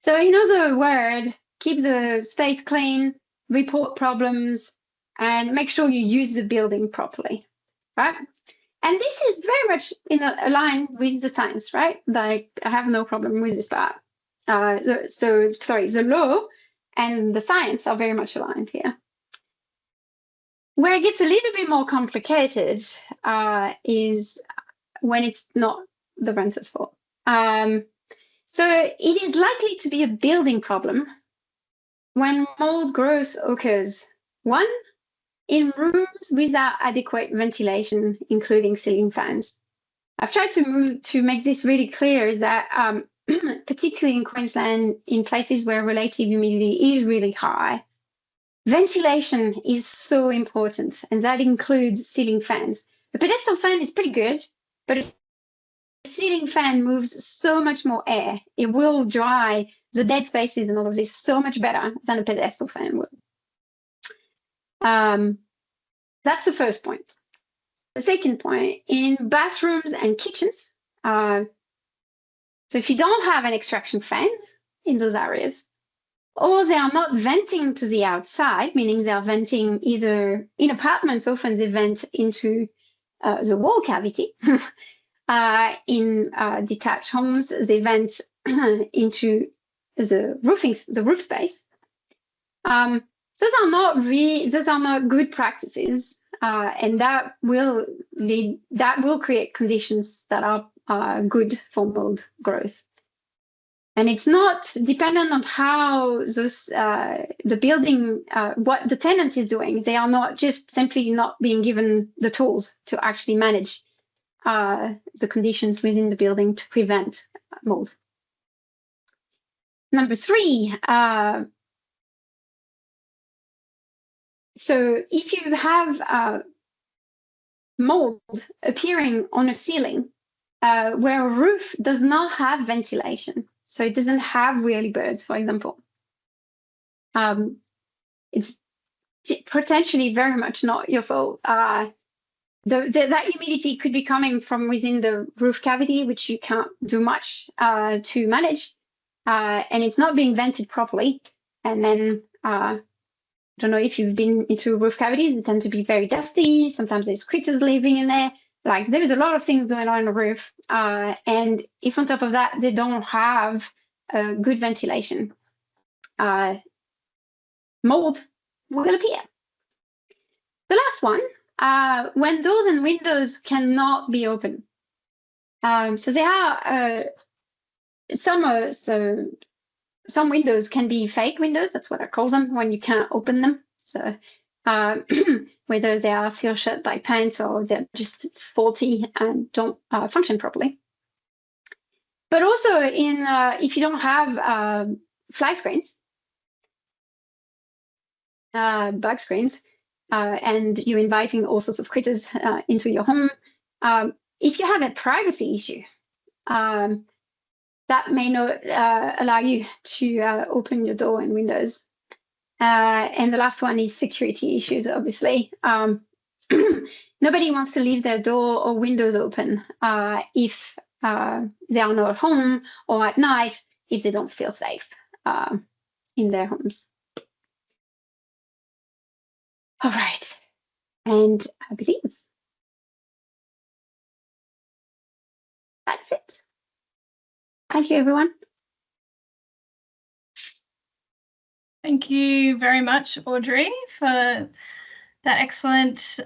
So in other words, keep the space clean, report problems, and make sure you use the building properly, right? And this is very much in a line with the science, right? Like, I have no problem with this part. The law and the science are very much aligned here. Where it gets a little bit more complicated is when it's not the renter's fault. So it is likely to be a building problem when mold growth occurs. One, in rooms without adequate ventilation, including ceiling fans. I've tried to make this really clear is that particularly in Queensland, in places where relative humidity is really high, ventilation is so important, and that includes ceiling fans. The pedestal fan is pretty good, but it's ceiling fan moves so much more air. It will dry the dead spaces and all of this so much better than a pedestal fan would. That's the first point. The second point, in bathrooms and kitchens, so if you don't have an extraction fans in those areas, or they are not venting to the outside, meaning they are venting either in apartments, often they vent into the wall cavity. In detached homes, they vent into the roof space. Those are not good practices, and that will create conditions that are good for mold growth. And it's not dependent on how those the building, what the tenant is doing. They are not just simply not being given the tools to actually manage the conditions within the building to prevent mold. Number 3, so if you have mold appearing on a ceiling where a roof does not have ventilation, so it doesn't have whirlybirds, for example, it's potentially very much not your fault. That humidity could be coming from within the roof cavity, which you can't do much to manage, and it's not being vented properly. And then I don't know if you've been into roof cavities, they tend to be very dusty. Sometimes there's critters living in there. Like there is a lot of things going on the roof. And if on top of that, they don't have good ventilation, mold will appear. The last one, when doors and windows cannot be open. So there are some windows can be fake windows. That's what I call them, when you can't open them. So whether they are sealed shut by paint or they're just faulty and don't function properly. But also if you don't have fly screens, bug screens, and you're inviting all sorts of critters into your home, if you have a privacy issue, that may not allow you to open your door and windows. And the last one is security issues, obviously. Nobody wants to leave their door or windows open if they are not at home or at night, if they don't feel safe in their homes. All right, and I believe that's it. Thank you, everyone. Thank you very much, Audrey, for that excellent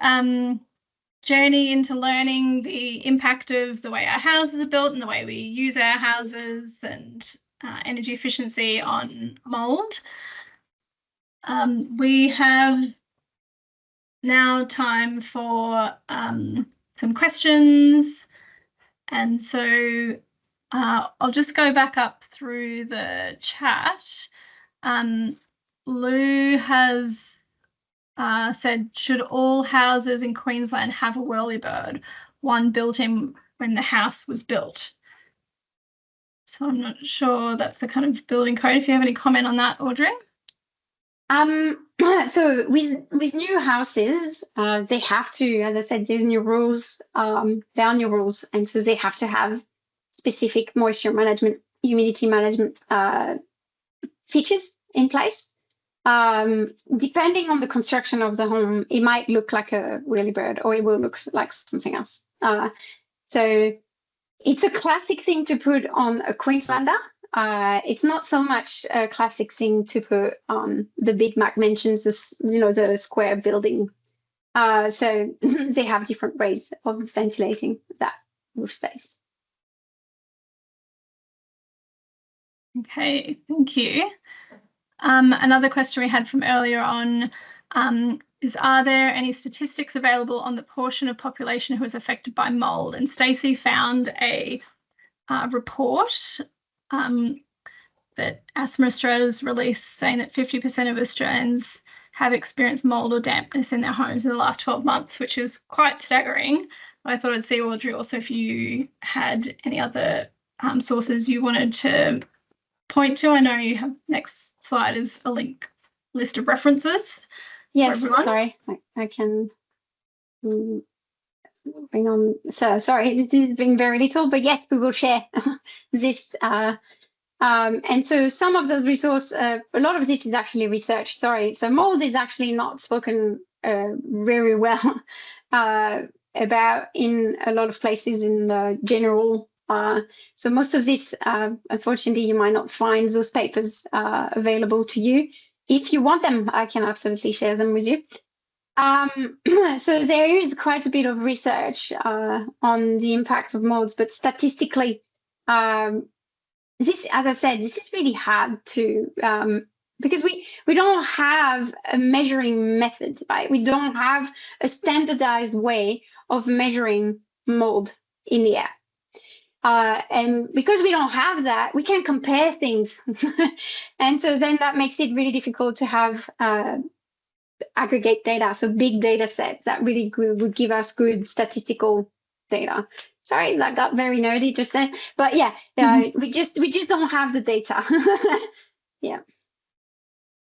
journey into learning the impact of the way our houses are built and the way we use our houses and energy efficiency on mould. We have now time for some questions, and so I'll just go back up through the chat. Lou has said, should all houses in Queensland have a whirlybird, one built in when the house was built? So I'm not sure that's the kind of building code. If you have any comment on that, Audrey? So with new houses, they have to, as I said, there's new rules. There are new rules, and so they have to have specific moisture management, humidity management features in place. Depending on the construction of the home, it might look like a whirlybird or it will look like something else. So it's a classic thing to put on a Queenslander. It's not so much a classic thing to put on the big Mac mansions, the square building. So they have different ways of ventilating that roof space. Okay, thank you. Another question we had from earlier on is, are there any statistics available on the portion of population who is affected by mould? And Stacey found a report that Asthma Australia's released saying that 50% of Australians have experienced mould or dampness in their homes in the last 12 months, which is quite staggering. I thought I'd see, Audrey, also if you had any other sources you wanted to point to. I know you have, next slide is a list of references. Yes, sorry, I can bring on. So sorry, this has been very little, but yes, we will share this. And so some of those resources, a lot of this is actually research. Sorry, so mold is actually not spoken very well about in a lot of places in the general. So most of this, unfortunately, you might not find those papers available to you. If you want them, I can absolutely share them with you. So there is quite a bit of research on the impact of molds, but statistically, this, as I said, this is really hard to because we don't have a measuring method, right? We don't have a standardized way of measuring mold in the air. And because we don't have that, we can't compare things. And so then that makes it really difficult to have aggregate data, so big data sets that really would give us good statistical data. Sorry, that got very nerdy just then, but yeah, we just don't have the data. Yeah.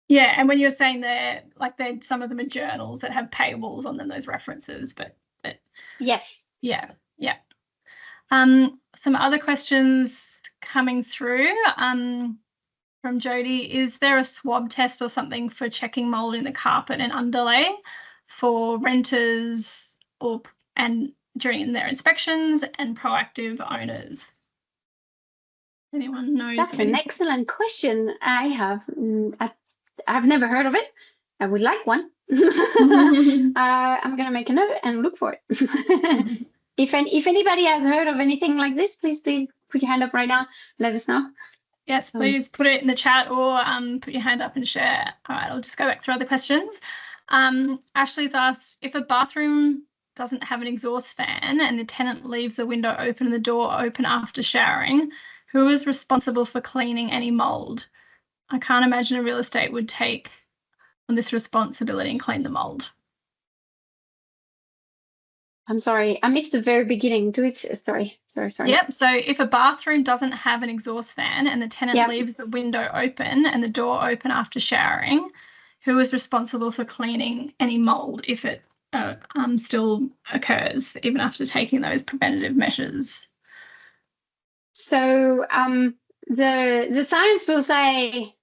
Yeah, and when you're saying they're like some of them are journals that have paywalls on them, those references, but yes, yeah. Some other questions coming through from Jody. Is there a swab test or something for checking mold in the carpet and underlay for renters and during their inspections and proactive owners? Anyone knows? That's an excellent question. I've never heard of it. I would like one. I'm gonna make a note and look for it. If anybody has heard of anything like this, please put your hand up right now. Let us know. Yes, please put it in the chat or put your hand up and share. All right, I'll just go back through other questions. Ashley's asked, if a bathroom doesn't have an exhaust fan and the tenant leaves the window open and the door open after showering, who is responsible for cleaning any mold? I can't imagine a real estate would take on this responsibility and clean the mold. I'm sorry, I missed the very beginning. Do it. Sorry. Yep. So if a bathroom doesn't have an exhaust fan and the tenant leaves the window open and the door open after showering, who is responsible for cleaning any mold if it still occurs even after taking those preventative measures? So the science will say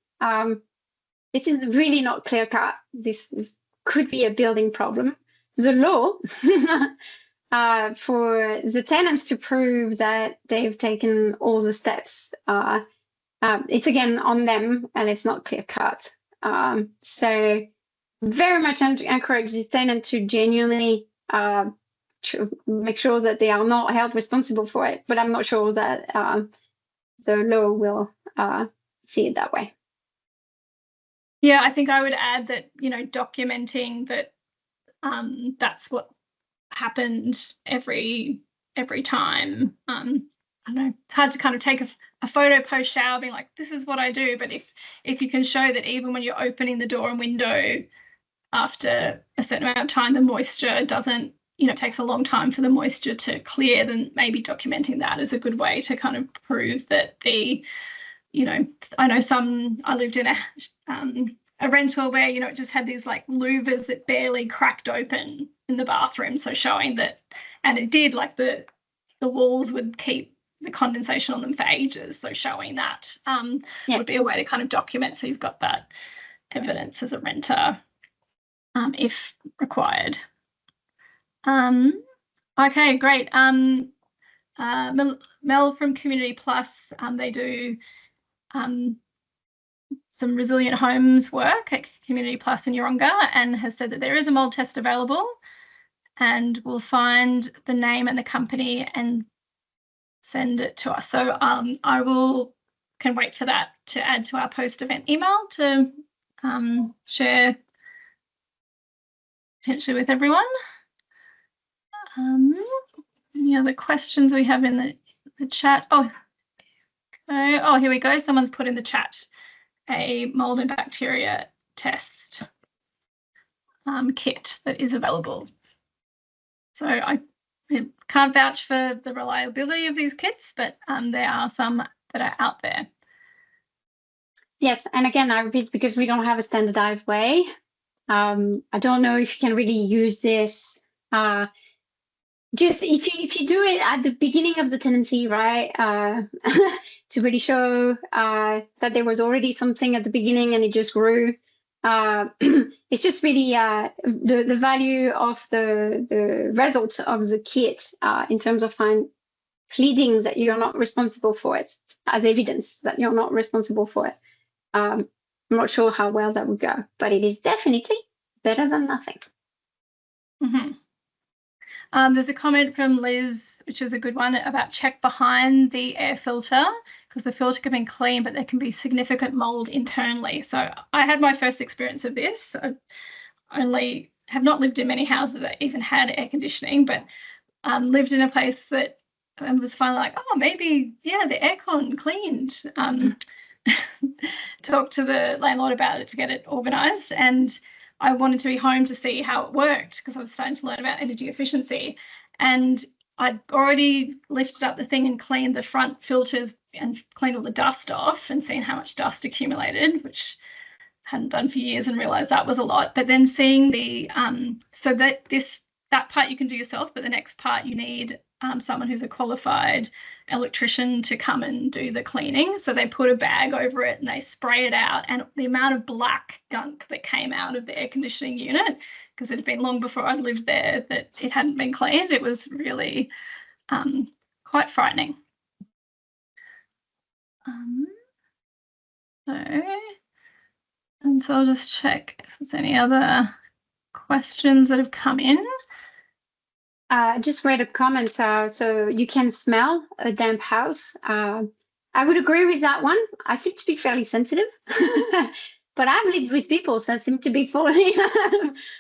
this is really not clear cut. This could be a building problem. The law for the tenants to prove that they've taken all the steps, it's again on them and it's not clear cut. So very much encourage the tenant to genuinely make sure that they are not held responsible for it, but I'm not sure that the law will see it that way. Yeah, I think I would add that, documenting that that's what happened every time. I don't know, it's hard to kind of take a photo post shower being like, this is what I do, but if you can show that even when you're opening the door and window after a certain amount of time, the moisture doesn't, it takes a long time for the moisture to clear, then maybe documenting that is a good way to kind of prove that I know I lived in a rental where, it just had these like louvers that barely cracked open in the bathroom. So showing that, and it did, like the walls would keep the condensation on them for ages. So showing that would be a way to kind of document. So you've got that evidence as a renter if required. Okay, great. Mel from Community Plus, they do some resilient homes work at Community Plus in Yeronga and has said that there is a mold test available, and we'll find the name and the company and send it to us. So I can wait for that to add to our post-event email to share potentially with everyone. Any other questions we have in the chat? Oh, here we go. Someone's put in the chat a mold and bacteria test kit that is available. So I I can't vouch for the reliability of these kits, but there are some that are out there. Yes, and again, I repeat, because we don't have a standardized way. I don't know if you can really use this. Just if you do it at the beginning of the tenancy, right, to really show that there was already something at the beginning and it just grew. It's just really the value of the result of the kit in terms of pleading that you're not responsible for it, as evidence that you're not responsible for it. I'm not sure how well that would go, but it is definitely better than nothing. Mm-hmm. There's a comment from Liz, which is a good one, about check behind the air filter, because the filter can be clean, but there can be significant mold internally. So I had my first experience of this. I only have not lived in many houses that even had air conditioning, but lived in a place that was finally like, oh, maybe, yeah, the aircon cleaned. Talked to the landlord about it to get it organised, and I wanted to be home to see how it worked because I was starting to learn about energy efficiency. And I'd already lifted up the thing and cleaned the front filters and cleaned all the dust off and seen how much dust accumulated, which I hadn't done for years, and realised that was a lot. But then seeing the so that part you can do yourself, but the next part you need someone who's a qualified electrician to come and do the cleaning. So they put a bag over it and they spray it out, and the amount of black gunk that came out of the air conditioning unit, because it had been long before I'd lived there that it hadn't been cleaned, it was really quite frightening. So I'll just check if there's any other questions that have come in. I just read a comment. So you can smell a damp house. I would agree with that one. I seem to be fairly sensitive, but I've lived with people that seem to be fully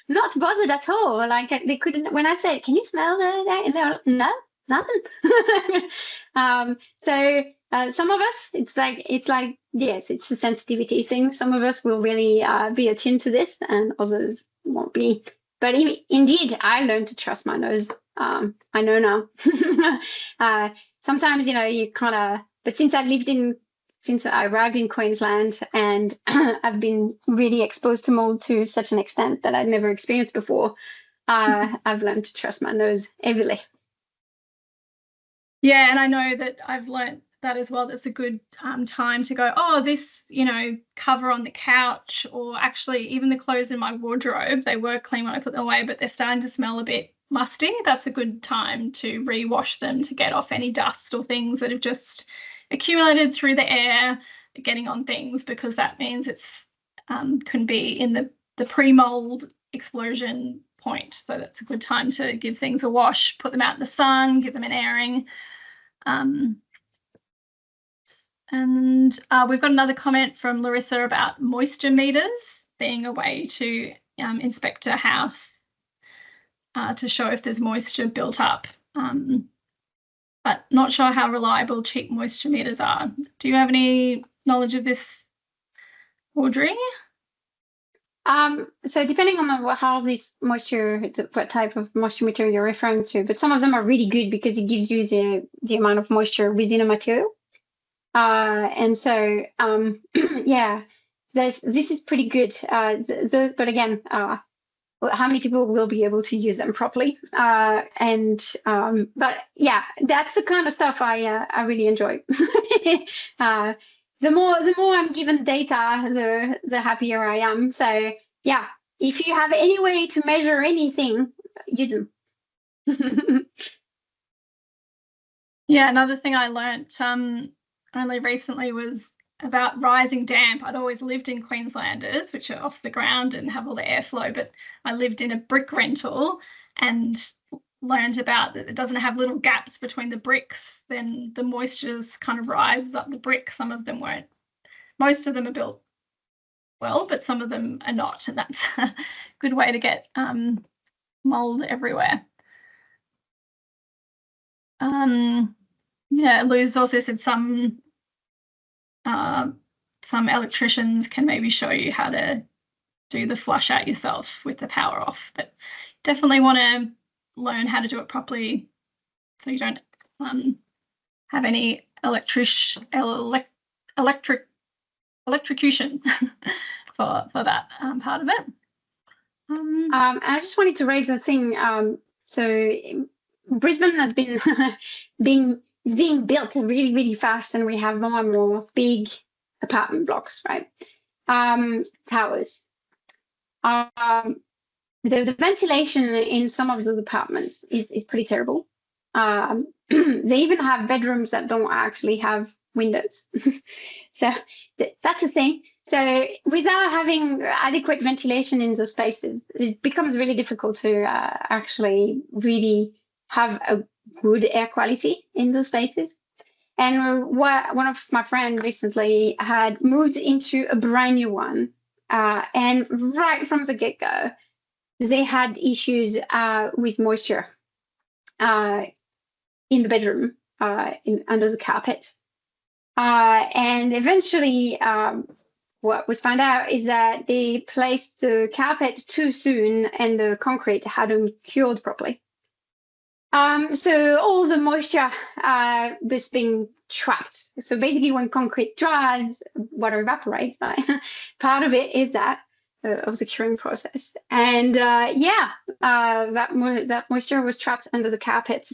not bothered at all. Like they couldn't. When I said, "Can you smell that?" and they're like, "No, nothing." So some of us, it's like yes, it's a sensitivity thing. Some of us will really be attuned to this, and others won't be. But indeed, I learned to trust my nose. I know now. Sometimes, you kind of, but since I arrived in Queensland and I've been really exposed to mold to such an extent that I'd never experienced before, I've learned to trust my nose heavily. Yeah, and I know that I've learned that as well. That's a good time to go, oh, this, cover on the couch, or actually even the clothes in my wardrobe, they were clean when I put them away, but they're starting to smell a bit musty. That's a good time to rewash them to get off any dust or things that have just accumulated through the air getting on things, because that means it's can be in the pre-mold explosion point. So that's a good time to give things a wash, put them out in the sun, give them an airing. And we've got another comment from Larissa about moisture meters being a way to inspect a house to show if there's moisture built up. But not sure how reliable cheap moisture meters are. Do you have any knowledge of this, Audrey? So depending on how this moisture, what type of moisture meter you're referring to, but some of them are really good because it gives you the amount of moisture within a material. And so, yeah, this is pretty good. But again, how many people will be able to use them properly? But yeah, that's the kind of stuff I really enjoy. The more I'm given data, the happier I am. So yeah, if you have any way to measure anything, use them. Yeah, another thing I learnt only recently was about rising damp. I'd always lived in Queenslanders, which are off the ground and have all the airflow, but I lived in a brick rental and learned about that it doesn't have little gaps between the bricks, then the moisture kind of rises up the brick. Some of them won't. Most of them are built well, but some of them are not, and that's a good way to get mold everywhere. Yeah, Lou's also said some electricians can maybe show you how to do the flush out yourself with the power off, but definitely want to learn how to do it properly so you don't have any electrocution for that part of it. I just wanted to raise a thing. So Brisbane has been being built really, really fast, and we have more and more big apartment blocks, right? Towers. The ventilation in some of those apartments is pretty terrible. They even have bedrooms that don't actually have windows. So that's a thing. So without having adequate ventilation in those spaces, it becomes really difficult to actually really have a good air quality in those spaces. And one of my friends recently had moved into a brand new one, and right from the get-go, they had issues with moisture in the bedroom, under the carpet. And eventually, what was found out is that they placed the carpet too soon and the concrete hadn't cured properly. So all the moisture was being trapped. So basically, when concrete dries, water evaporates. Part of it is that of the curing process. And that moisture was trapped under the carpet,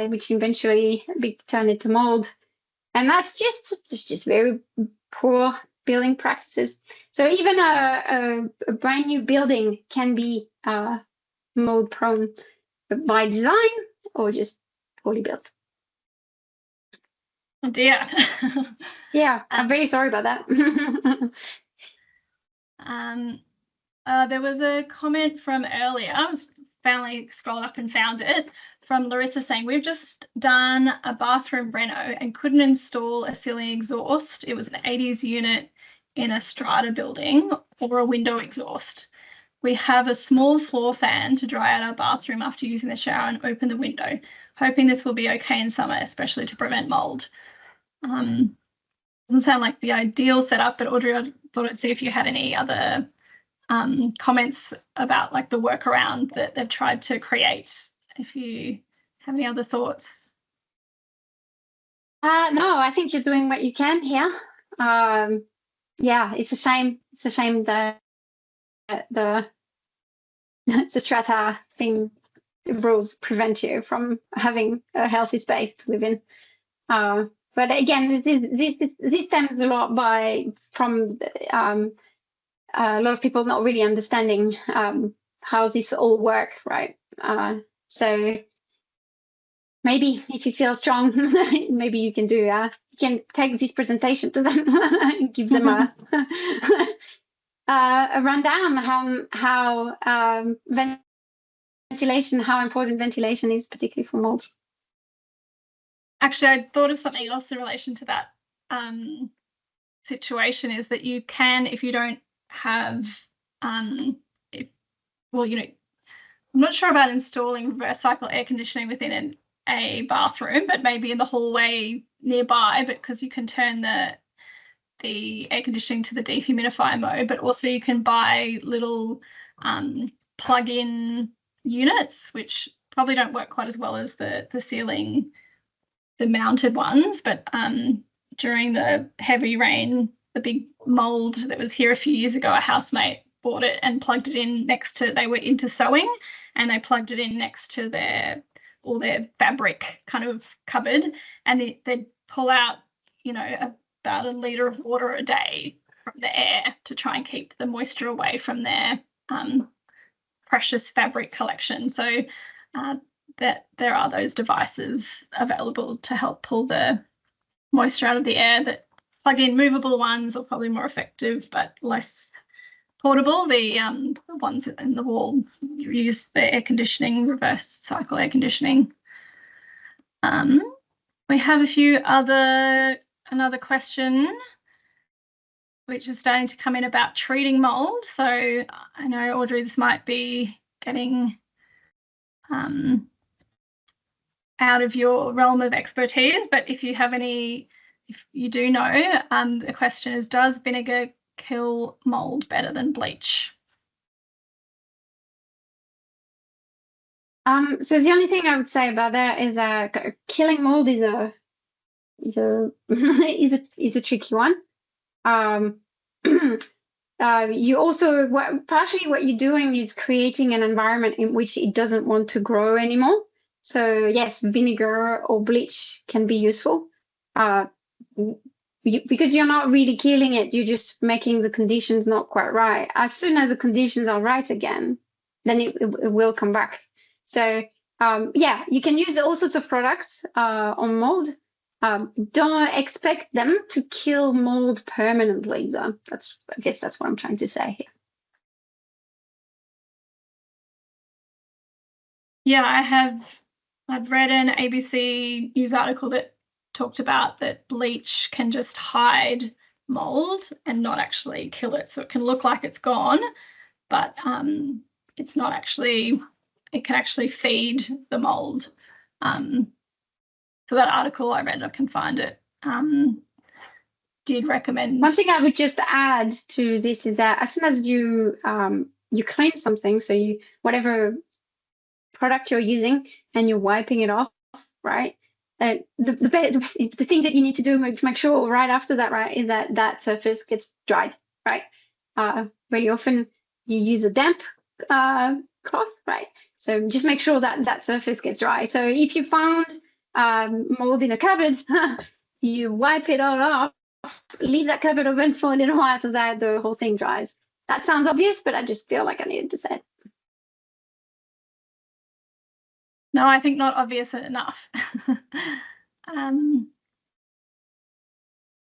which eventually turned into mold. And that's just very poor building practices. So even a brand new building can be mold prone by design or just poorly built. Oh dear. Yeah, I'm very sorry about that. There was a comment from earlier. I was finally scrolled up and found it, from Larissa saying, we've just done a bathroom reno and couldn't install a ceiling exhaust. It was an 80s unit in a strata building or a window exhaust. We have a small floor fan to dry out our bathroom after using the shower and open the window, hoping this will be okay in summer, especially to prevent mold. Doesn't sound like the ideal setup, but Audrey, I thought I'd see if you had any other comments about like the workaround that they've tried to create, if you have any other thoughts. No, I think you're doing what you can here. Yeah, it's a shame. It's a shame that the strata thing rules prevent you from having a healthy space to live in. But again, this stems a lot from a lot of people not really understanding how this all works, right? So maybe if you feel strong, maybe you can take this presentation to them and give them a rundown how ventilation, how important ventilation is, particularly for mold. Actually, I thought of something else in relation to that situation, is that you can, if you don't have, I'm not sure about installing reverse cycle air conditioning within a bathroom, but maybe in the hallway nearby, because you can turn the air conditioning to the dehumidifier mode, but also you can buy little plug-in units, which probably don't work quite as well as the ceiling, the mounted ones, but during the heavy rain, the big mold that was here a few years ago, a housemate bought it and plugged it in they were into sewing, and they plugged it in next to all their fabric kind of cupboard, and they'd pull out, about a litre of water a day from the air to try and keep the moisture away from their precious fabric collection. So that there are those devices available to help pull the moisture out of the air. That plug-in movable ones are probably more effective but less portable. The ones in the wall use the air conditioning, reverse cycle air conditioning. We have another question which is starting to come in about treating mold. So I know, Audrey, this might be getting out of your realm of expertise, but if you do know, the question is, does vinegar kill mold better than bleach? So the only thing I would say about that is killing mold is a is a tricky one. You also partially what you're doing is creating an environment in which it doesn't want to grow anymore. So yes, vinegar or bleach can be useful. Because you're not really killing it, you're just making the conditions not quite right. As soon as the conditions are right again, then it will come back. So yeah, you can use all sorts of products on mold. Don't expect them to kill mold permanently, though. I guess that's what I'm trying to say here. Yeah, I'd read an ABC news article that talked about that bleach can just hide mold and not actually kill it. So it can look like it's gone, but it's not actually, it can actually feed the mold. So that article I read, I can find it, did recommend. One thing I would just add to this is that as soon as you clean something, so you whatever product you're using and you're wiping it off, right? The thing that you need to do to make sure right after that, right, is that that surface gets dried, right? Very often you use a damp cloth, right? So just make sure that that surface gets dry. So if you found mold in a cupboard, you wipe it all off, leave that cupboard open for a little while so that the whole thing dries. That sounds obvious, but I just feel like I needed to say it. No, I think not obvious enough.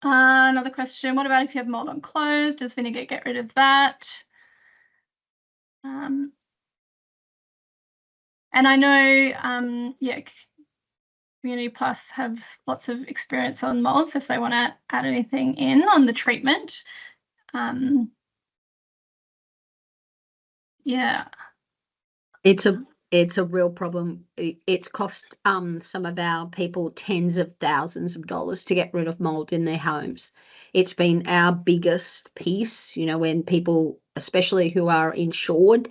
Another question, what about if you have mold on clothes? Does vinegar get rid of that? And I know, yeah, Community Plus have lots of experience on mold, so if they want to add anything in on the treatment, yeah. It's a real problem. It's cost some of our people tens of thousands of dollars to get rid of mold in their homes. It's been our biggest piece, you know, when people, especially who are insured,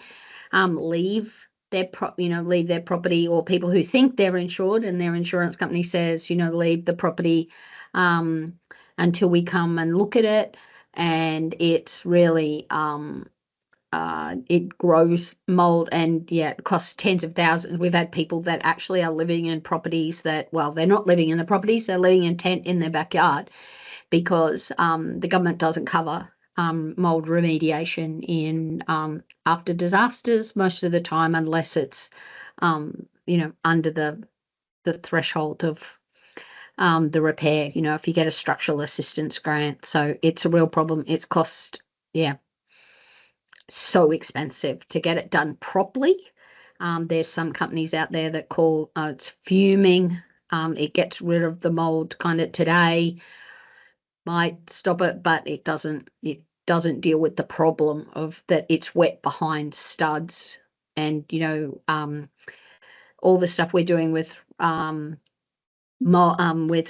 leave their property, or people who think they're insured and their insurance company says, you know, leave the property until we come and look at it. And it's really it grows mold, and yeah, it costs tens of thousands. We've had people that actually are living in properties that, well, they're not living in the properties, they're living in tent in their backyard because the government doesn't cover mold remediation in after disasters most of the time, unless it's you know, under the threshold of the repair, you know, if you get a structural assistance grant. So it's a real problem. It's cost, yeah, so expensive to get it done properly. There's some companies out there that call it's fuming. It gets rid of the mold kind of today, might stop it, but it doesn't deal with the problem of that it's wet behind studs. And you know, all the stuff we're doing with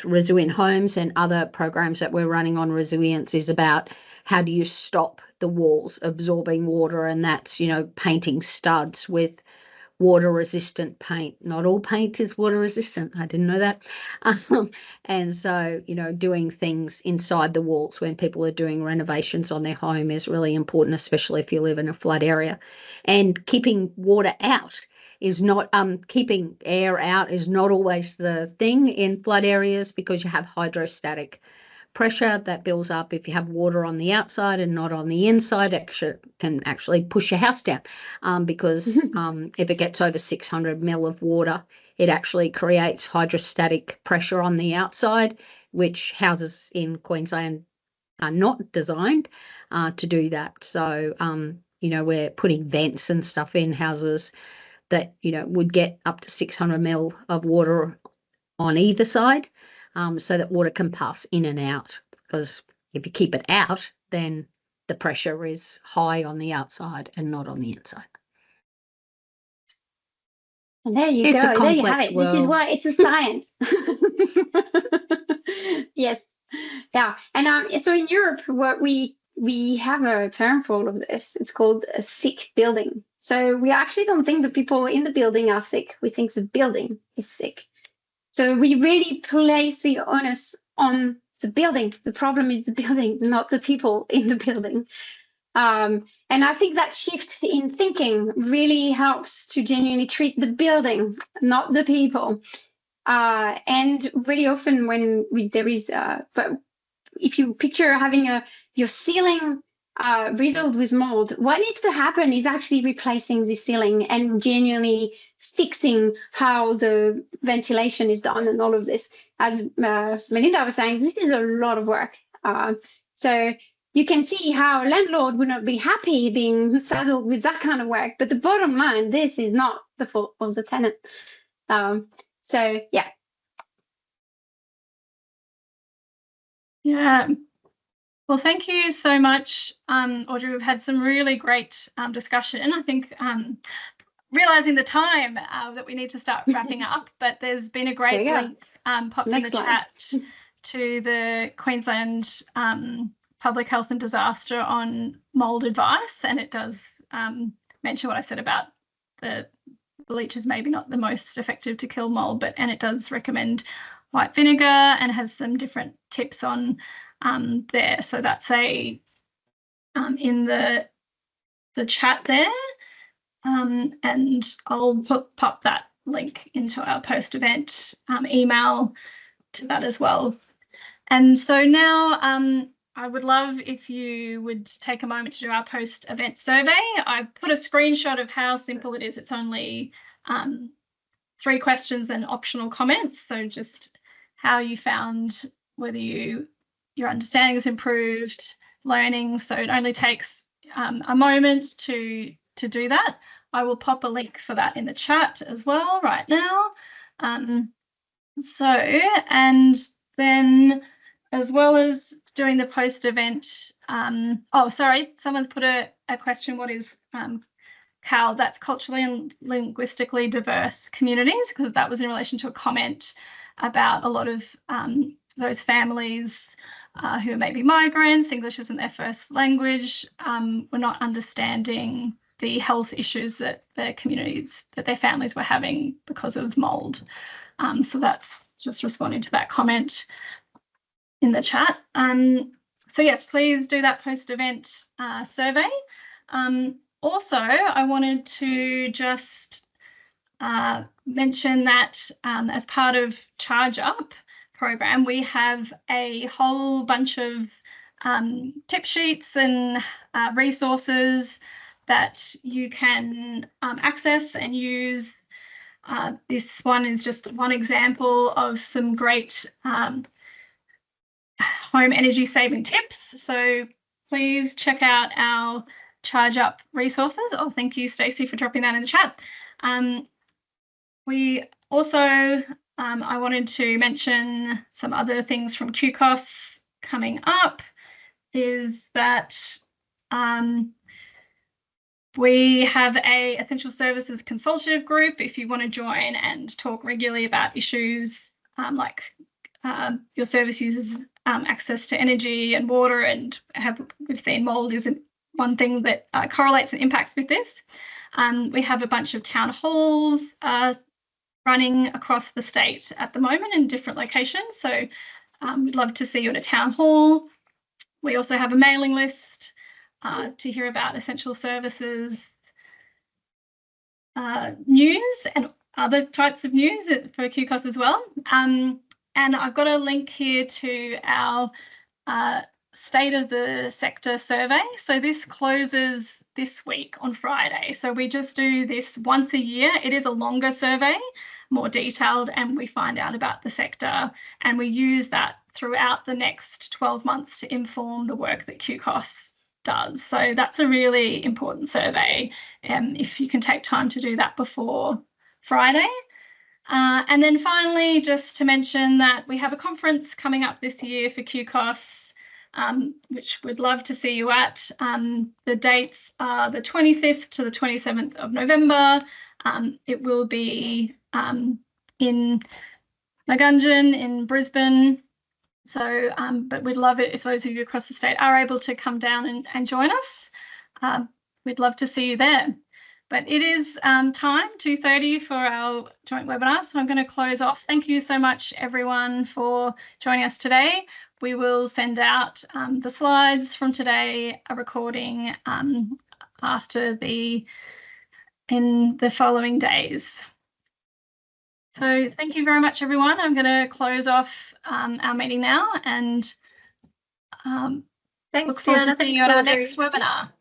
resilient homes and other programs that we're running on resilience is about how do you stop the walls absorbing water, and that's, you know, painting studs with water resistant paint. Not all paint is water resistant. I didn't know that. And so, you know, doing things inside the walls when people are doing renovations on their home is really important, especially if you live in a flood area. And keeping water out is not keeping air out is not always the thing in flood areas, because you have hydrostatic pressure that builds up. If you have water on the outside and not on the inside, it can actually push your house down, because if it gets over 600 mil of water, it actually creates hydrostatic pressure on the outside, which houses in Queensland are not designed to do that. So you know, we're putting vents and stuff in houses that, you know, would get up to 600 mil of water on either side, so that water can pass in and out. Because if you keep it out, then the pressure is high on the outside and not on the inside. And there you It's go. a There you have complex it. This is world. why it's a science. Yes. Yeah. And so in Europe, what we have a term for all of this. It's called a sick building. So we actually don't think the people in the building are sick. We think the building is sick. So we really place the onus on the building. The problem is the building, not the people in the building. And I think that shift in thinking really helps to genuinely treat the building, not the people. And really often when there is, but if you picture having your ceiling riddled with mold, what needs to happen is actually replacing the ceiling and genuinely fixing how the ventilation is done and all of this. As Melinda was saying, this is a lot of work. So you can see how a landlord would not be happy being saddled with that kind of work. But the bottom line, this is not the fault of the tenant. So yeah. Yeah. Well, thank you so much, Audrey. We've had some really great discussion. I think realising the time that we need to start wrapping up, but there's been a great link popped in the chat to the Queensland Public Health and Disaster on mould advice, and it does mention what I said about the bleach is maybe not the most effective to kill mould, and it does recommend white vinegar and has some different tips on there. So that's in the chat there, and I'll pop that link into our post-event email to that as well. And so now I would love if you would take a moment to do our post-event survey. I've put a screenshot of how simple it is. It's only 3 questions and optional comments. So just how you found, whether your understanding has improved, learning. So it only takes a moment to do that. I will pop a link for that in the chat as well right now. And then as well as doing the post-event, oh, sorry, someone's put a question, what is CAL? That's culturally and linguistically diverse communities, because that was in relation to a comment about a lot of those families who are maybe migrants, English isn't their first language, were not understanding the health issues that their communities, that their families were having because of mould. So that's just responding to that comment in the chat. So yes, please do that post-event survey. Also, I wanted to just mention that as part of Charge Up program, we have a whole bunch of tip sheets and resources that you can access and use. This one is just one example of some great home energy saving tips. So please check out our Charge Up resources. Oh, thank you, Stacey, for dropping that in the chat. We also, I wanted to mention some other things from QCOS coming up, is that we have a Essential Services Consultative Group if you want to join and talk regularly about issues like your service users access to energy and water, and we've seen mould isn't one thing that correlates and impacts with this. We have a bunch of town halls running across the state at the moment in different locations. So we'd love to see you at a town hall. We also have a mailing list to hear about essential services news and other types of news for QCOS as well. And I've got a link here to our State of the Sector survey. So this closes this week on Friday. So we just do this once a year. It is a longer survey, more detailed, and we find out about the sector, and we use that throughout the next 12 months to inform the work that QCOS does. So that's a really important survey, if you can take time to do that before Friday. And then finally, just to mention that we have a conference coming up this year for QCOS, which we'd love to see you at. The dates are the 25th to the 27th of November. It will be in Magunjan in Brisbane. So, but we'd love it if those of you across the state are able to come down and join us. We'd love to see you there. But it is time, 2:30 for our joint webinar. So I'm going to close off. Thank you so much, everyone, for joining us today. We will send out the slides from today, a recording in the following days. So thank you very much, everyone. I'm going to close off our meeting now and Thanks, look forward Diana. to seeing you at our next webinar.